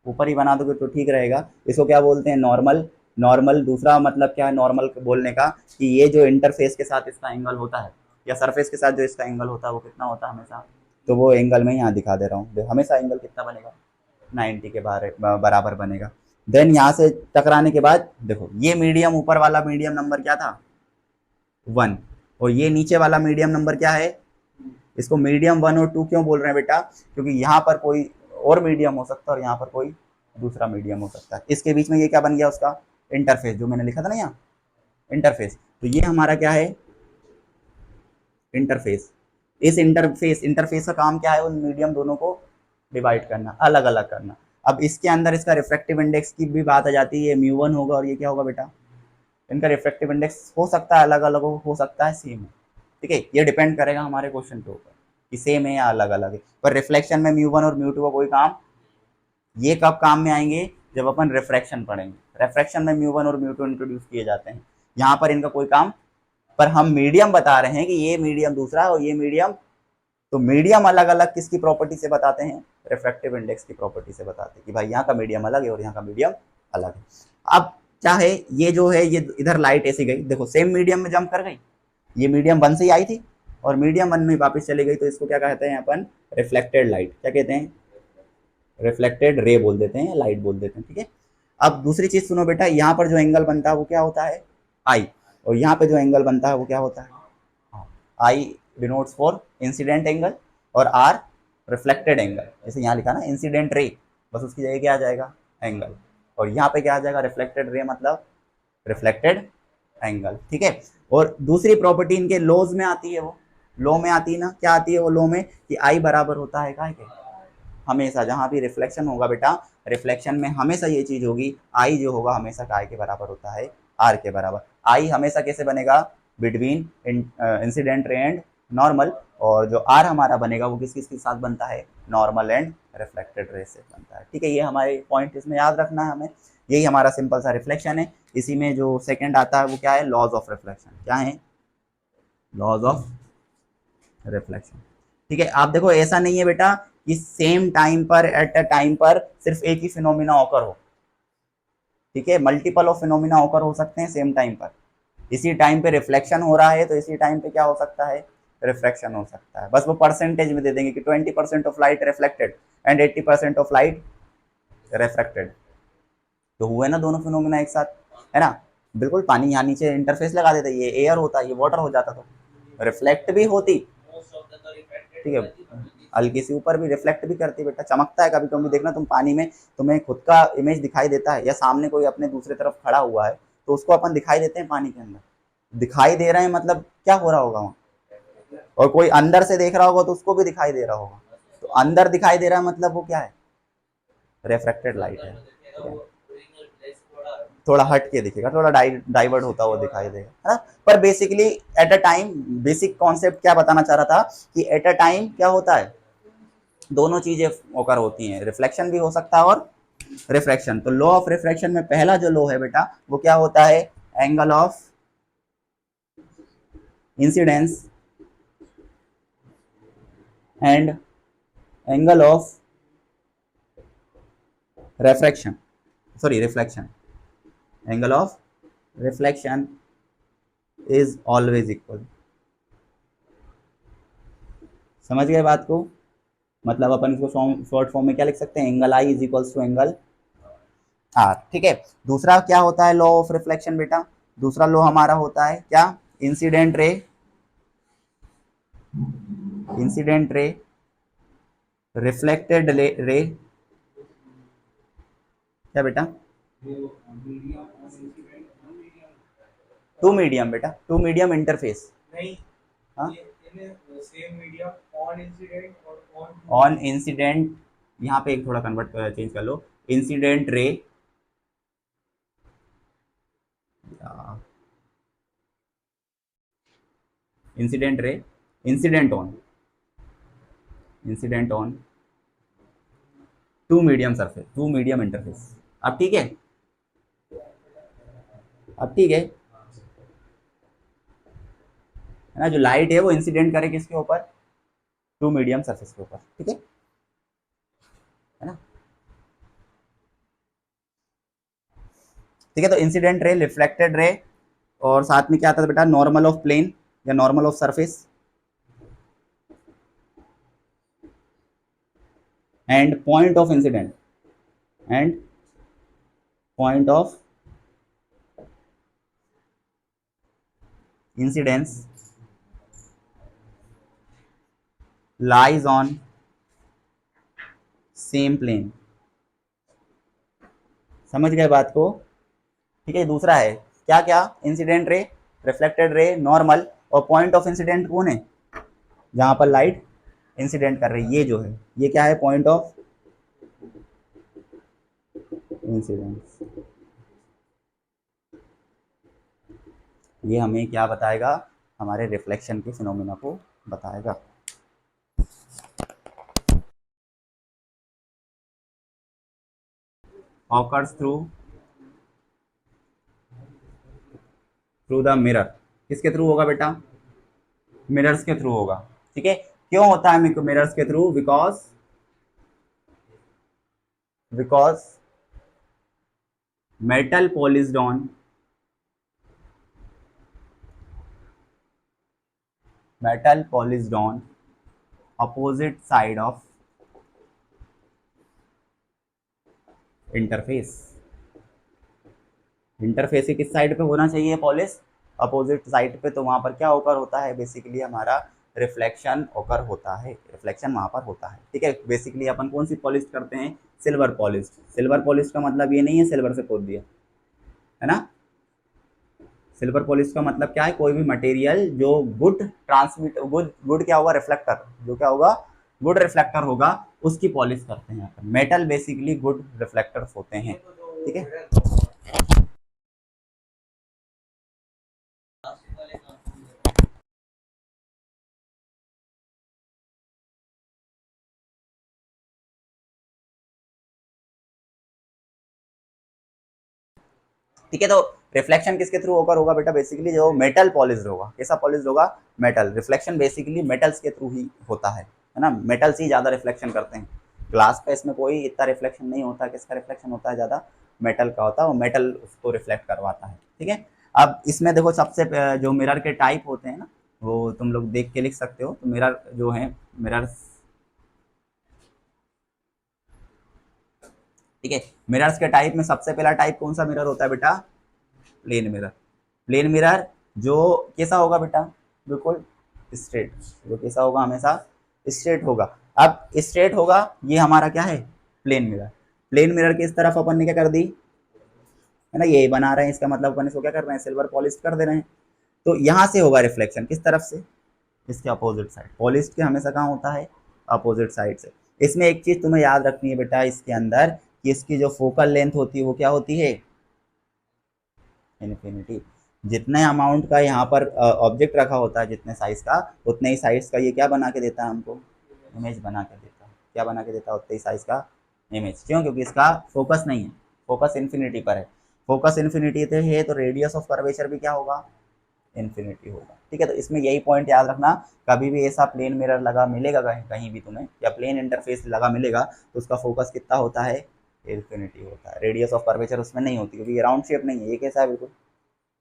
ऊपर ही बना दोगे तो ठीक रहेगा। इसको क्या बोलते हैं, नॉर्मल। नॉर्मल दूसरा मतलब क्या है नॉर्मल बोलने का, कि ये जो इंटरफेस के साथ इसका एंगल होता है या सरफेस के साथ जो इसका एंगल होता है वो कितना होता है हमेशा, तो वो एंगल मैं यहाँ दिखा दे रहा हूँ, हमेशा एंगल कितना बनेगा, 90 के बराबर बनेगा। देन यहाँ से टकराने के बाद देखो ये मीडियम, ऊपर वाला मीडियम नंबर क्या था, 1, और ये नीचे वाला मीडियम नंबर क्या है। इसको मीडियम 1 और 2 क्यों बोल रहे हैं बेटा, क्योंकि यहाँ पर कोई और मीडियम हो सकता है और यहाँ पर कोई दूसरा मीडियम हो सकता है। इसके बीच में ये क्या बन गया, उसका इंटरफेस, जो मैंने लिखा था ना यहाँ इंटरफेस। तो ये हमारा क्या है, इंटरफेस। इस इंटरफेस, इंटरफेस का काम क्या है, उन मीडियम दोनों को डिवाइड करना, अलग अलग करना। अब इसके अंदर इसका रिफ्रैक्टिव इंडेक्स की भी बात आ जाती है, म्यू1 होगा और ये क्या होगा बेटा, इनका रिफ्रैक्टिव इंडेक्स हो सकता है अलग अलग हो सकता है सेम है। ठीक है, ये डिपेंड करेगा हमारे क्वेश्चन के ऊपर कि सेम है या अलग अलग है। पर रिफ्लेक्शन में म्यू1 और म्यू2 का कोई काम, ये कब काम में आएंगे, जब अपन रिफ्रैक्शन पढ़ेंगे। रिफ्रैक्शन में म्यू1 और म्यू2 इंट्रोड्यूस किए जाते हैं, यहाँ पर इनका कोई काम, पर हम मीडियम बता रहे हैं कि ये मीडियम दूसरा और ये मीडियम। तो मीडियम अलग अलग किसकी प्रॉपर्टी से बताते हैं, रिफ्रैक्टिव इंडेक्स की प्रॉपर्टी से बताते हैं कि भाई यहाँ का मीडियम अलग है और यहाँ का मीडियम अलग है। अब चाहे ये जो है ये इधर लाइट ऐसी गई, देखो सेम मीडियम में जंप कर गई, ये मीडियम 1 से ही आई थी और मीडियम 1 में वापस चली गई, तो इसको क्या कहते हैं अपन, रिफ्लेक्टेड लाइट। क्या कहते हैं, रिफ्लेक्टेड रे बोल देते हैं, लाइट बोल देते हैं। ठीक है, अब दूसरी चीज सुनो बेटा, यहाँ पर जो एंगल बनता है वो क्या होता है, आई, और यहाँ पे जो एंगल बनता है वो क्या होता है, आई डिनोट्स फॉर इंसिडेंट एंगल और आर रिफ्लेक्टेड एंगल। जैसे यहाँ लिखा ना इंसिडेंट रे, बस उसकी जगह क्या आ जाएगा, एंगल। और यहाँ पे क्या आ जाएगा, रिफ्लेक्टेड रे मतलब रिफ्लेक्टेड एंगल। ठीक है। और दूसरी प्रॉपर्टी इनके लॉज में आती है, वो लॉ में आती है ना, क्या आती है वो लॉ में, कि आई बराबर होता है काय के, हमेशा जहां भी रिफ्लेक्शन होगा बेटा, रिफ्लेक्शन में हमेशा ये चीज होगी, आई जो होगा हमेशा काय के बराबर होता है, आर के बराबर। आई हमेशा कैसे बनेगा, between incident ray and normal, और जो आर हमारा बनेगा वो किस किस के साथ बनता है, नॉर्मल एंड रिफ्लेक्टेड रे से बनता है। ठीक है, ये हमारे पॉइंट इसमें याद रखना है हमें। यही हमारा सिंपल सा रिफ्लेक्शन है। इसी में जो सेकंड आता है वो क्या है, लॉज ऑफ रिफ्लेक्शन। क्या है, लॉज ऑफ रिफ्लेक्शन। ठीक है, आप देखो ऐसा नहीं है बेटा कि सेम टाइम पर एट अ टाइम पर सिर्फ एक ही फिनोमिना ऑकर हो। ठीक है, मल्टीपल ऑफ फिनोमिना ऑकर हो सकते हैं सेम टाइम पर। इसी टाइम पे रिफ्लेक्शन हो रहा है तो इसी टाइम पे क्या हो सकता है, रिफ्रैक्शन हो सकता है। बस वो परसेंटेज में दे देंगे कि 20% of light reflected and 80% of light refracted, तो हुए ना दोनों फिनोमिना एक साथ, है ना। बिल्कुल, पानी यहाँ नीचे इंटरफेस लगा देते, ये एयर होता, ये वाटर हो जाता, तो रिफ्लेक्ट भी होती। ठीक है, हल्की सी ऊपर भी रिफ्लेक्ट भी करती बेटा, चमकता है कभी कभी, देखना तुम पानी में, तुम्हें खुद का इमेज दिखाई देता है, या सामने कोई अपने दूसरे तरफ खड़ा हुआ है तो उसको अपन दिखाई देते हैं पानी के अंदर, दिखाई दे रहे हैं मतलब क्या हो रहा होगा वहाँ, और कोई अंदर से देख रहा होगा तो उसको भी दिखाई दे रहा होगा, तो अंदर दिखाई दे रहा है मतलब वो क्या है, रिफ्रैक्टेड लाइट है। ठीक है, थोड़ा हट के दिखेगा, थोड़ा डाइवर्ट होता हुआ दिखाई देगा, है ना। पर basically at a time, basic concept क्या बताना चाह रहा था कि एट अ टाइम क्या होता है, दोनों चीजें ओकर होती हैं, रिफ्लेक्शन भी हो सकता है और रिफ्रैक्शन। तो लॉ ऑफ रिफ्रैक्शन में पहला जो लॉ है बेटा वो क्या होता है, angle of incidence and angle of refraction, sorry reflection, angle of reflection is always equal. समझ गए बात को, मतलब अपन इसको शॉर्ट फॉर्म में क्या लिख सकते हैं, angle I is equals to angle R. ठीक है, दूसरा क्या होता है लॉ ऑफ रिफ्लेक्शन बेटा, दूसरा लॉ हमारा होता है क्या, इंसिडेंट रे, इंसिडेंट रे रिफ्लेक्टेड रे, क्या बेटा, टू मीडियम बेटा, टू मीडियम इंटरफेस, हाँ ऑन इंसिडेंट, यहाँ पे एक थोड़ा कन्वर्ट चेंज कर लो, incident ray, incident ray, incident on two medium surface, two medium interface. अब ठीक है, अब ठीक है ना, जो लाइट है वो इंसिडेंट करे किसके ऊपर, टू मीडियम सरफेस के ऊपर। ठीक है ना। ठीक है, तो इंसिडेंट रे, रिफ्लेक्टेड रे, और साथ में क्या आता था बेटा, नॉर्मल ऑफ प्लेन या normal of surface, and point of incident, and point of incidence lies on same plane. समझ गए बात को। ठीक है, दूसरा है क्या क्या, incident ray, reflected ray, normal, और पॉइंट ऑफ इंसिडेंट कौन है, जहां पर लाइट इंसिडेंट कर रही है, ये जो है ये क्या है, पॉइंट ऑफ इंसिडेंस। ये हमें क्या बताएगा, हमारे रिफ्लेक्शन के फिनोमिना को बताएगा। Occurs through through the mirror, किसके थ्रू होगा बेटा, मिरर्स के थ्रू होगा। ठीक है, क्यों होता है मिरर्स के through, because because metal polished on, metal polished on opposite side of interface, interface की किस साइड पे होना चाहिए पॉलिश, अपोजिट साइड पे, तो वहाँ पर क्या ओकर होता है, बेसिकली हमारा रिफ्लेक्शन ओकर होता है, रिफ्लेक्शन वहाँ पर होता है। ठीक है, बेसिकली अपन कौन सी पॉलिश करते हैं, सिल्वर पॉलिश। सिल्वर पॉलिश का मतलब ये नहीं है सिल्वर से पोत दिया, है ना। सिल्वर पॉलिश का मतलब क्या है, कोई भी मटेरियल जो गुड ट्रांसमिट, गुड क्या होगा, रिफ्लेक्टर, जो क्या होगा, गुड रिफ्लेक्टर होगा, उसकी पॉलिश करते हैं अपन। मेटल बेसिकली गुड रिफ्लेक्टर्स होते हैं। ठीक है, ठीक है। तो रिफ्लेक्शन किसके थ्रू होकर होगा बेटा, बेसिकली जो मेटल पॉलिश होगा, कैसा पॉलिश होगा, मेटल। रिफ्लेक्शन बेसिकली मेटल्स के थ्रू ही होता है ना, मेटल्स ही ज़्यादा रिफ्लेक्शन करते हैं। ग्लास पे इसमें कोई इतना रिफ्लेक्शन नहीं होता, किसका रिफ्लेक्शन होता है ज़्यादा, मेटल का होता है, और मेटल उसको रिफ्लेक्ट करवाता है। ठीक है, अब इसमें देखो सबसे जो मिरर के टाइप होते हैं ना, वो तुम लोग देख के लिख सकते हो। तो मिरर जो है, मिरर्स, ठीक है, मिरर्स के टाइप में सबसे पहला टाइप कौन सा मिरर होता है बेटा, प्लेन मिरर। प्लेन मिरर जो कैसा होगा बेटा, बिल्कुल स्ट्रेट, जो कैसा होगा, हमेशा स्ट्रेट होगा। अब स्ट्रेट होगा, ये हमारा क्या है, प्लेन मिरर। प्लेन मिरर की इस तरफ अपन ने क्या कर दी, है ना, ये बना रहे हैं, इसका मतलब अपन इसको क्या कर रहे हैं, सिल्वर पॉलिश कर दे रहे हैं। तो यहाँ से होगा रिफ्लेक्शन, किस तरफ से, इसके अपोजिट साइड। पॉलिश के हमेशा कहाँ होता है, अपोजिट साइड से। इसमें एक चीज तुम्हें याद रखनी है बेटा इसके अंदर, कि इसकी जो फोकल लेंथ होती है वो क्या होती है, इन्फिनिटी। जितने अमाउंट का यहाँ पर ऑब्जेक्ट रखा होता है, जितने साइज का, उतने ही साइज का ये क्या बना के देता है हमको, इमेज बना के देता है। क्या बना के देता है, उतने ही साइज का इमेज। क्यों, क्योंकि इसका फोकस नहीं है, फोकस इन्फिनिटी पर है। फोकस इन्फिनिटी पे है तो रेडियस ऑफ कर्वेचर भी क्या होगा, इन्फिनिटी होगा। ठीक है, तो इसमें यही पॉइंट याद रखना। कभी भी ऐसा प्लेन मिरर लगा मिलेगा कहीं भी तुम्हें, या प्लेन इंटरफेस लगा मिलेगा, तो उसका फोकस कितना होता है, इन्फिनिटी होता है। रेडियस ऑफ कर्वेचर उसमें नहीं होती, क्योंकि ये राउंड शेप नहीं है, ये कैसा है, बिल्कुल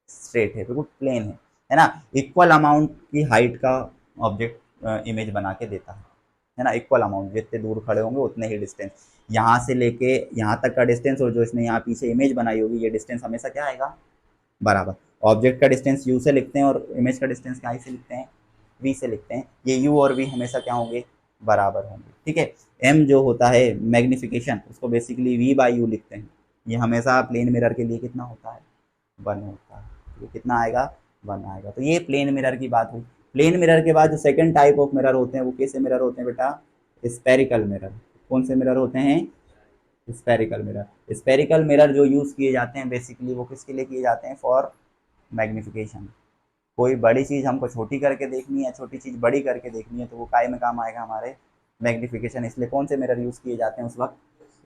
स्ट्रेट है, बिल्कुल प्लेन है ना। इक्वल अमाउंट की हाइट का ऑब्जेक्ट इमेज बना के देता है ना। इक्वल अमाउंट, जितने दूर खड़े होंगे उतने ही डिस्टेंस, यहाँ से लेके यहाँ तक का डिस्टेंस, और जो इसने यहाँ पीछे इमेज बनाई होगी, ये डिस्टेंस हमेशा क्या आएगा, बराबर। ऑब्जेक्ट का डिस्टेंस यू से लिखते हैं, और इमेज का डिस्टेंस क्या से लिखते हैं, वी से लिखते हैं। ये यू और वी हमेशा क्या होंगे, बराबर होंगे। ठीक है, एम जो होता है मैग्निफिकेशन, उसको बेसिकली वी बाई यू लिखते हैं। ये हमेशा प्लेन मिरर के लिए कितना होता है, 1 होता है। ये कितना आएगा, 1 आएगा। तो ये प्लेन मिरर की बात हुई। प्लेन मिरर के बाद जो सेकंड टाइप ऑफ मिरर होते हैं, वो कैसे मिरर होते हैं बेटा, स्पेरिकल मिरर। कौन से मिरर होते हैं, स्पेरिकल मिरर। स्पेरिकल मिरर जो यूज़ किए जाते हैं बेसिकली, वो किसके लिए किए जाते हैं, फॉर मैग्निफिकेशन। कोई बड़ी चीज़ हमको छोटी करके देखनी है, छोटी चीज़ बड़ी करके देखनी है, तो वो काय में काम आएगा, हमारे मैग्निफिकेशन। इसलिए कौन से मिरर यूज़ किए जाते हैं उस वक्त,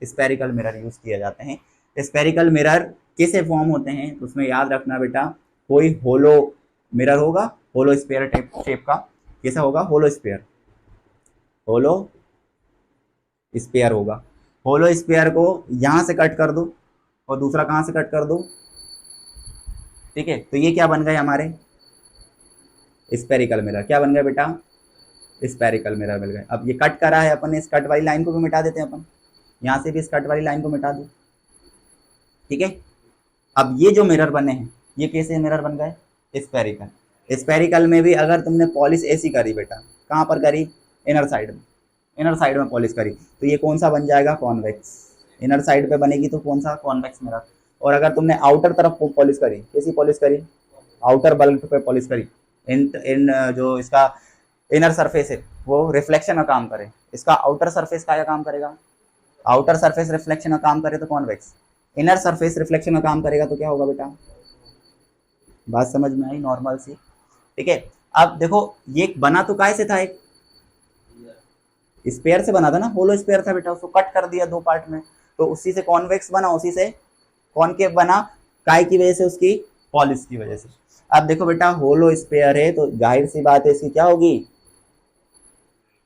स्पेरिकल मिरर यूज़ किए जाते हैं। स्पेरिकल मिरर कैसे फॉर्म होते हैं, तो उसमें याद रखना बेटा, कोई होलो मिरर होगा, होलो स्पेयर टाइप शेप का। कैसा होगा, होलो स्पेयर, होलो स्पेयर होगा। होलो स्पेयर को यहाँ से कट कर दो, और दूसरा कहाँ से कट कर दो, ठीक है। तो ये क्या बन गए हमारे, स्पेरिकल मिरर। क्या बन गया बेटा, स्पेरिकल मिरर मिल गए। अब ये कट करा है अपन ने, इस कट वाली लाइन को भी मिटा देते हैं अपन, यहाँ से भी इस कट वाली लाइन को मिटा दो। ठीक है, अब ये जो मिरर बने हैं, ये कैसे मिरर बन गए, स्पेरिकल। स्पेरिकल में भी अगर तुमने पॉलिश ऐसी करी बेटा, कहाँ पर करी, इनर साइड में, इनर साइड में पॉलिश करी, तो ये कौन सा बन जाएगा, कॉन्वेक्स। इनर साइड पे बनेगी तो कौन सा, कॉन्वेक्स मिरर। और अगर तुमने आउटर तरफ पॉलिश करी, कैसी पॉलिश करी, आउटर बल्ब पे पॉलिश करी, इन जो इसका इनर सरफेस है वो रिफ्लेक्शन का काम करे, इसका आउटर सरफेस का काम करेगा। आउटर सरफेस रिफ्लेक्शन का काम करे तो कॉन्वेक्स, इनर सरफेस रिफ्लेक्शन का काम करेगा तो क्या होगा बेटा, बात समझ में आई, नॉर्मल सी। ठीक है, अब देखो ये बना तो काय से था, एक स्पेयर से बना था ना, होलो स्पेयर था बेटा, उसको कट कर दिया 2 पार्ट में, तो उसी से कॉन्वेक्स बना, उसी से कॉनकेव बना। काय की वजह से, उसकी पॉलिश की वजह से। अब देखो बेटा, होलो स्पेयर है तो जाहिर सी बात है इसकी क्या होगी,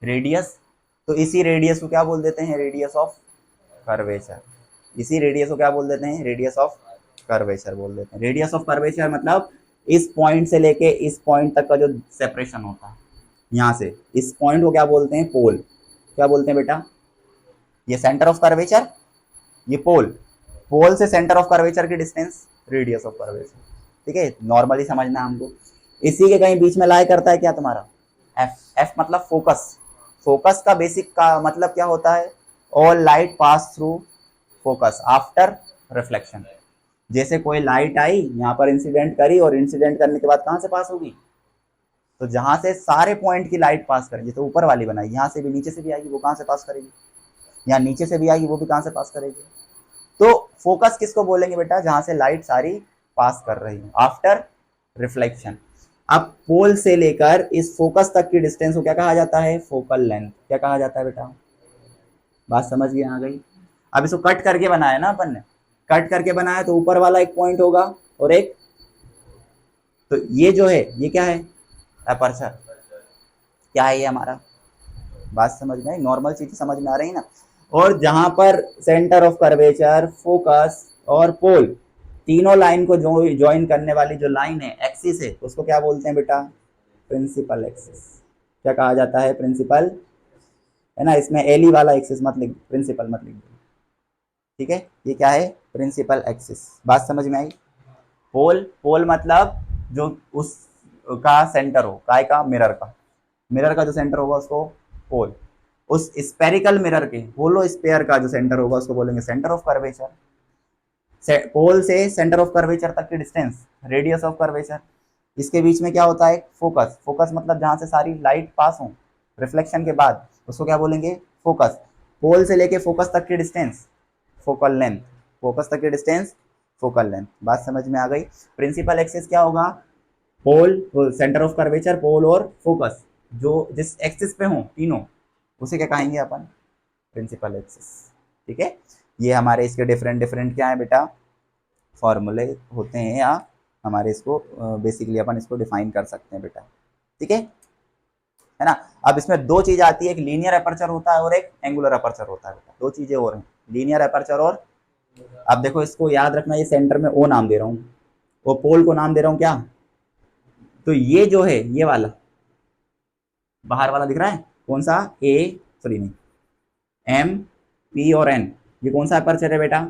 रेडियस। तो इसी रेडियस को क्या बोल देते हैं, रेडियस ऑफ कर्वेचर। इसी रेडियस को क्या बोल देते हैं, रेडियस ऑफ कर्वेचर बोल देते हैं। रेडियस ऑफ कर्वेचर मतलब इस पॉइंट से लेके इस पॉइंट तक का जो सेपरेशन होता है, यहाँ से इस पॉइंट को क्या बोलते हैं, पोल। क्या बोलते हैं बेटा, ये सेंटर ऑफ कर्वेचर, ये पोल। पोल से सेंटर ऑफ कर्वेचर की डिस्टेंस, रेडियस ऑफ कर्वेचर। ठीक है, नॉर्मली समझना हमको। इसी के कहीं बीच में लाई करता है क्या तुम्हारा एफ, एफ मतलब फोकस। फोकस का बेसिक का मतलब क्या होता है, all light pass through focus after reflection. जैसे कोई लाइट आई यहाँ पर इंसिडेंट करी और इंसिडेंट करने के बाद कहाँ से पास होगी, तो जहां से सारे पॉइंट की लाइट पास करेगी, तो ऊपर वाली बनाई, यहाँ से भी नीचे से भी आएगी, वो कहाँ से पास करेगी, यहाँ नीचे से भी आएगी, वो भी कहाँ से पास करेगी। तो फोकस किसको बोलेंगे बेटा, जहां से लाइट सारी पास कर रही है आफ्टर रिफ्लेक्शन। अब पोल से लेकर इस फोकस तक की डिस्टेंस को क्या कहा जाता है, फोकल लेंथ। क्या कहा जाता है बेटा, बात समझ में आ गई। अब इसको कट करके बनाया ना अपन ने, कट करके बनाया तो ऊपर वाला एक पॉइंट होगा और एक, तो ये जो है ये क्या है, अपर्चर। क्या है ये हमारा, बात समझ में आई, नॉर्मल चीजें समझ में आ रही है ना। और जहां पर सेंटर ऑफ कर्वेचर, फोकस और पोल तीनों लाइन को जो ज्वाइन करने वाली जो लाइन है, एक्सिस है, उसको क्या बोलते हैं बेटा, प्रिंसिपल एक्सिस। क्या कहा जाता है, प्रिंसिपल, है ना। इसमें एली वाला एक्सिस मत लिख, प्रिंसिपल मत लिख दो, ठीक है। ये क्या है, प्रिंसिपल एक्सिस। बात समझ में आई। पोल, पोल मतलब जो उस का सेंटर हो, काय का, मिरर का, मिरर का जो सेंटर होगा उसको पोल। उस स्पेरिकल मिरर के, होलो स्पेयर का जो सेंटर होगा उसको बोलेंगे सेंटर ऑफ कर्वेचर। पोल से सेंटर ऑफ कर्वेचर तक की डिस्टेंस, रेडियस ऑफ कर्वेचर। इसके बीच में क्या होता है, फोकस। फोकस मतलब जहां से सारी लाइट पास हो रिफ्लेक्शन के बाद, उसको क्या बोलेंगे, फोकस। पोल से लेके फोकस तक की डिस्टेंस, फोकल लेंथ। फोकस तक की डिस्टेंस, फोकल लेंथ। बात समझ में आ गई। प्रिंसिपल एक्सिस क्या होगा, पोल, सेंटर ऑफ कर्वेचर, पोल और फोकस, जो जिस एक्सिस पे हो तीनों, उसे क्या कहेंगे अपन, प्रिंसिपल एक्सिस। ठीक है, ये हमारे इसके डिफरेंट डिफरेंट क्या है बेटा, फॉर्मूले होते हैं, या हमारे इसको बेसिकली अपन इसको डिफाइन कर सकते हैं बेटा। ठीक है ना। अब इसमें दो चीज आती है, एक लीनियर अपर्चर होता है और एक एंगुलर अपर्चर होता है बेटा। दो चीजें और हैं, लीनियर अपर्चर और, अब देखो इसको याद रखना, ये सेंटर में ओ नाम दे रहा हूँ, वो पोल को नाम दे रहा हूँ क्या, तो ये जो है ये वाला बाहर वाला दिख रहा है, कौन सा, ए, सॉरी नहीं, एम, पी और एन, ये कौन सा अपर्चर है बेटा,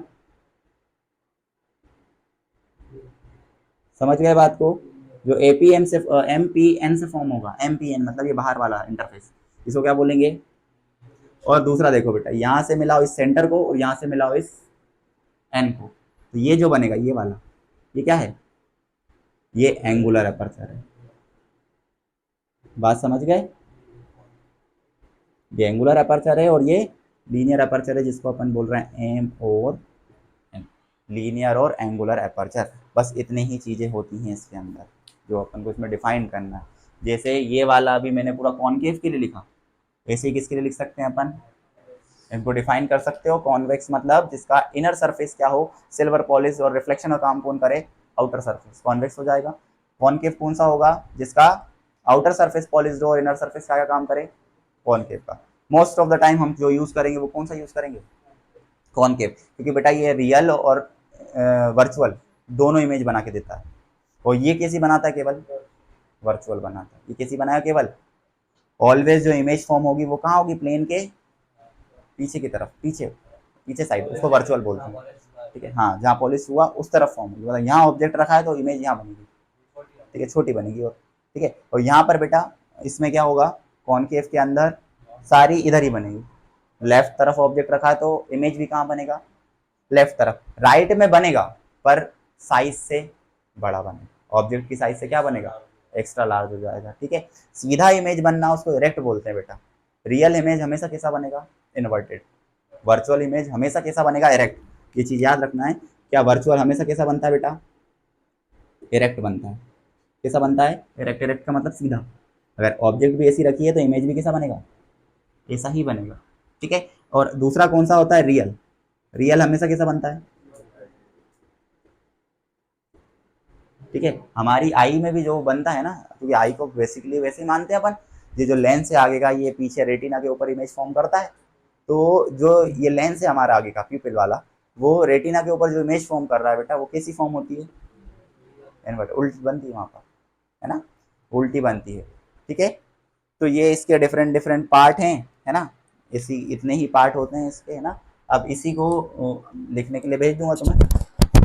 समझ गए बात को। जो एपीएम से एम पी एन से फॉर्म होगा, एम पी एन मतलब ये बाहर वाला इंटरफेस, इसको क्या बोलेंगे। और दूसरा देखो बेटा, यहां से मिलाओ इस सेंटर को और यहां से मिलाओ इस एन को, तो ये जो बनेगा ये वाला, ये क्या है, ये एंगुलर अपर्चर है। बात समझ गए, ये एंगुलर अपर्चर है और ये लीनियर अपर्चर है, जिसको अपन बोल रहे हैं एम और एन, लीनियर और एंगुलर अपर्चर। बस इतनी ही चीज़ें होती हैं इसके अंदर जो अपन को इसमें डिफाइन करना है। जैसे ये वाला अभी मैंने पूरा कॉनकेव के लिए लिखा, ऐसे ही किसके लिए लिख सकते हैं अपन, इनको डिफाइन कर सकते हो। कॉन्वेक्स मतलब जिसका इनर सरफेस क्या हो, सिल्वर पॉलिश और रिफ्लेक्शन का काम कौन करे, आउटर सरफेस, कॉन्वेक्स हो जाएगा। कॉनकेव कौन सा होगा, जिसका आउटर सरफेस पॉलिश हो और इनर सरफेस का काम करे, कॉनकेव का। मोस्ट ऑफ द टाइम हम जो यूज करेंगे वो कौन सा यूज करेंगे, कॉनकेव, क्योंकि बेटा ये रियल और वर्चुअल दोनों इमेज बना के देता है। और ये कैसी बनाता है, केवल वर्चुअल बनाता है। ये कैसी बनाया, केवल ऑलवेज जो इमेज फॉर्म होगी वो कहाँ होगी, प्लेन के पीछे की तरफ, पीछे पीछे साइड, उसको वर्चुअल बोलते हैं। ठीक है, हाँ, जहाँ पॉलिश हुआ उस तरफ फॉर्म होगी, मतलब यहाँ ऑब्जेक्ट रखा है तो इमेज यहाँ बनेगी, ठीक है, छोटी बनेगी। और ठीक है, और यहाँ पर बेटा इसमें क्या होगा, कॉनकेव के अंदर सारी इधर ही बनेगी। लेफ्ट तरफ ऑब्जेक्ट रखा है तो इमेज भी कहाँ बनेगा, लेफ्ट तरफ। राइट में बनेगा पर साइज से बड़ा बनेगा, ऑब्जेक्ट की साइज से क्या बनेगा, एक्स्ट्रा लार्ज हो जाएगा। ठीक है, सीधा इमेज बनना उसको इरेक्ट बोलते हैं बेटा। रियल इमेज हमेशा कैसा बनेगा, इन्वर्टेड। वर्चुअल इमेज हमेशा कैसा बनेगा, इरेक्ट। ये चीज याद रखना है, क्या वर्चुअल हमेशा कैसा बनता है बेटा, इरेक्ट बनता है। कैसा बनता है, इरेक्ट। इरेक्ट का मतलब सीधा। अगर ऑब्जेक्ट भी ऐसी रखी है तो इमेज भी कैसा बनेगा, ऐसा ही बनेगा। ठीक है, और दूसरा कौन सा होता है, रियल। रियल हमेशा कैसा बनता है, ठीक है, हमारी आई में भी जो बनता है ना, क्योंकि आई को बेसिकली वैसे ही मानते हैं अपन, ये जो लेंस है आगे का, ये पीछे रेटिना के ऊपर इमेज फॉर्म करता है। तो जो ये लेंस है हमारा आगे का प्यूपिल वाला, वो रेटिना के ऊपर जो इमेज फॉर्म कर रहा है बेटा, वो कैसी फॉर्म होती है, इन्वर्ट, उल्टी बनती है वहाँ पर, है ना, उल्टी बनती है। ठीक है, तो ये इसके डिफरेंट डिफरेंट पार्ट हैं, है ना, इसी इतने ही पार्ट होते हैं इसके, है ना। अब इसी को लिखने के लिए भेज दूंगा तुम्हें।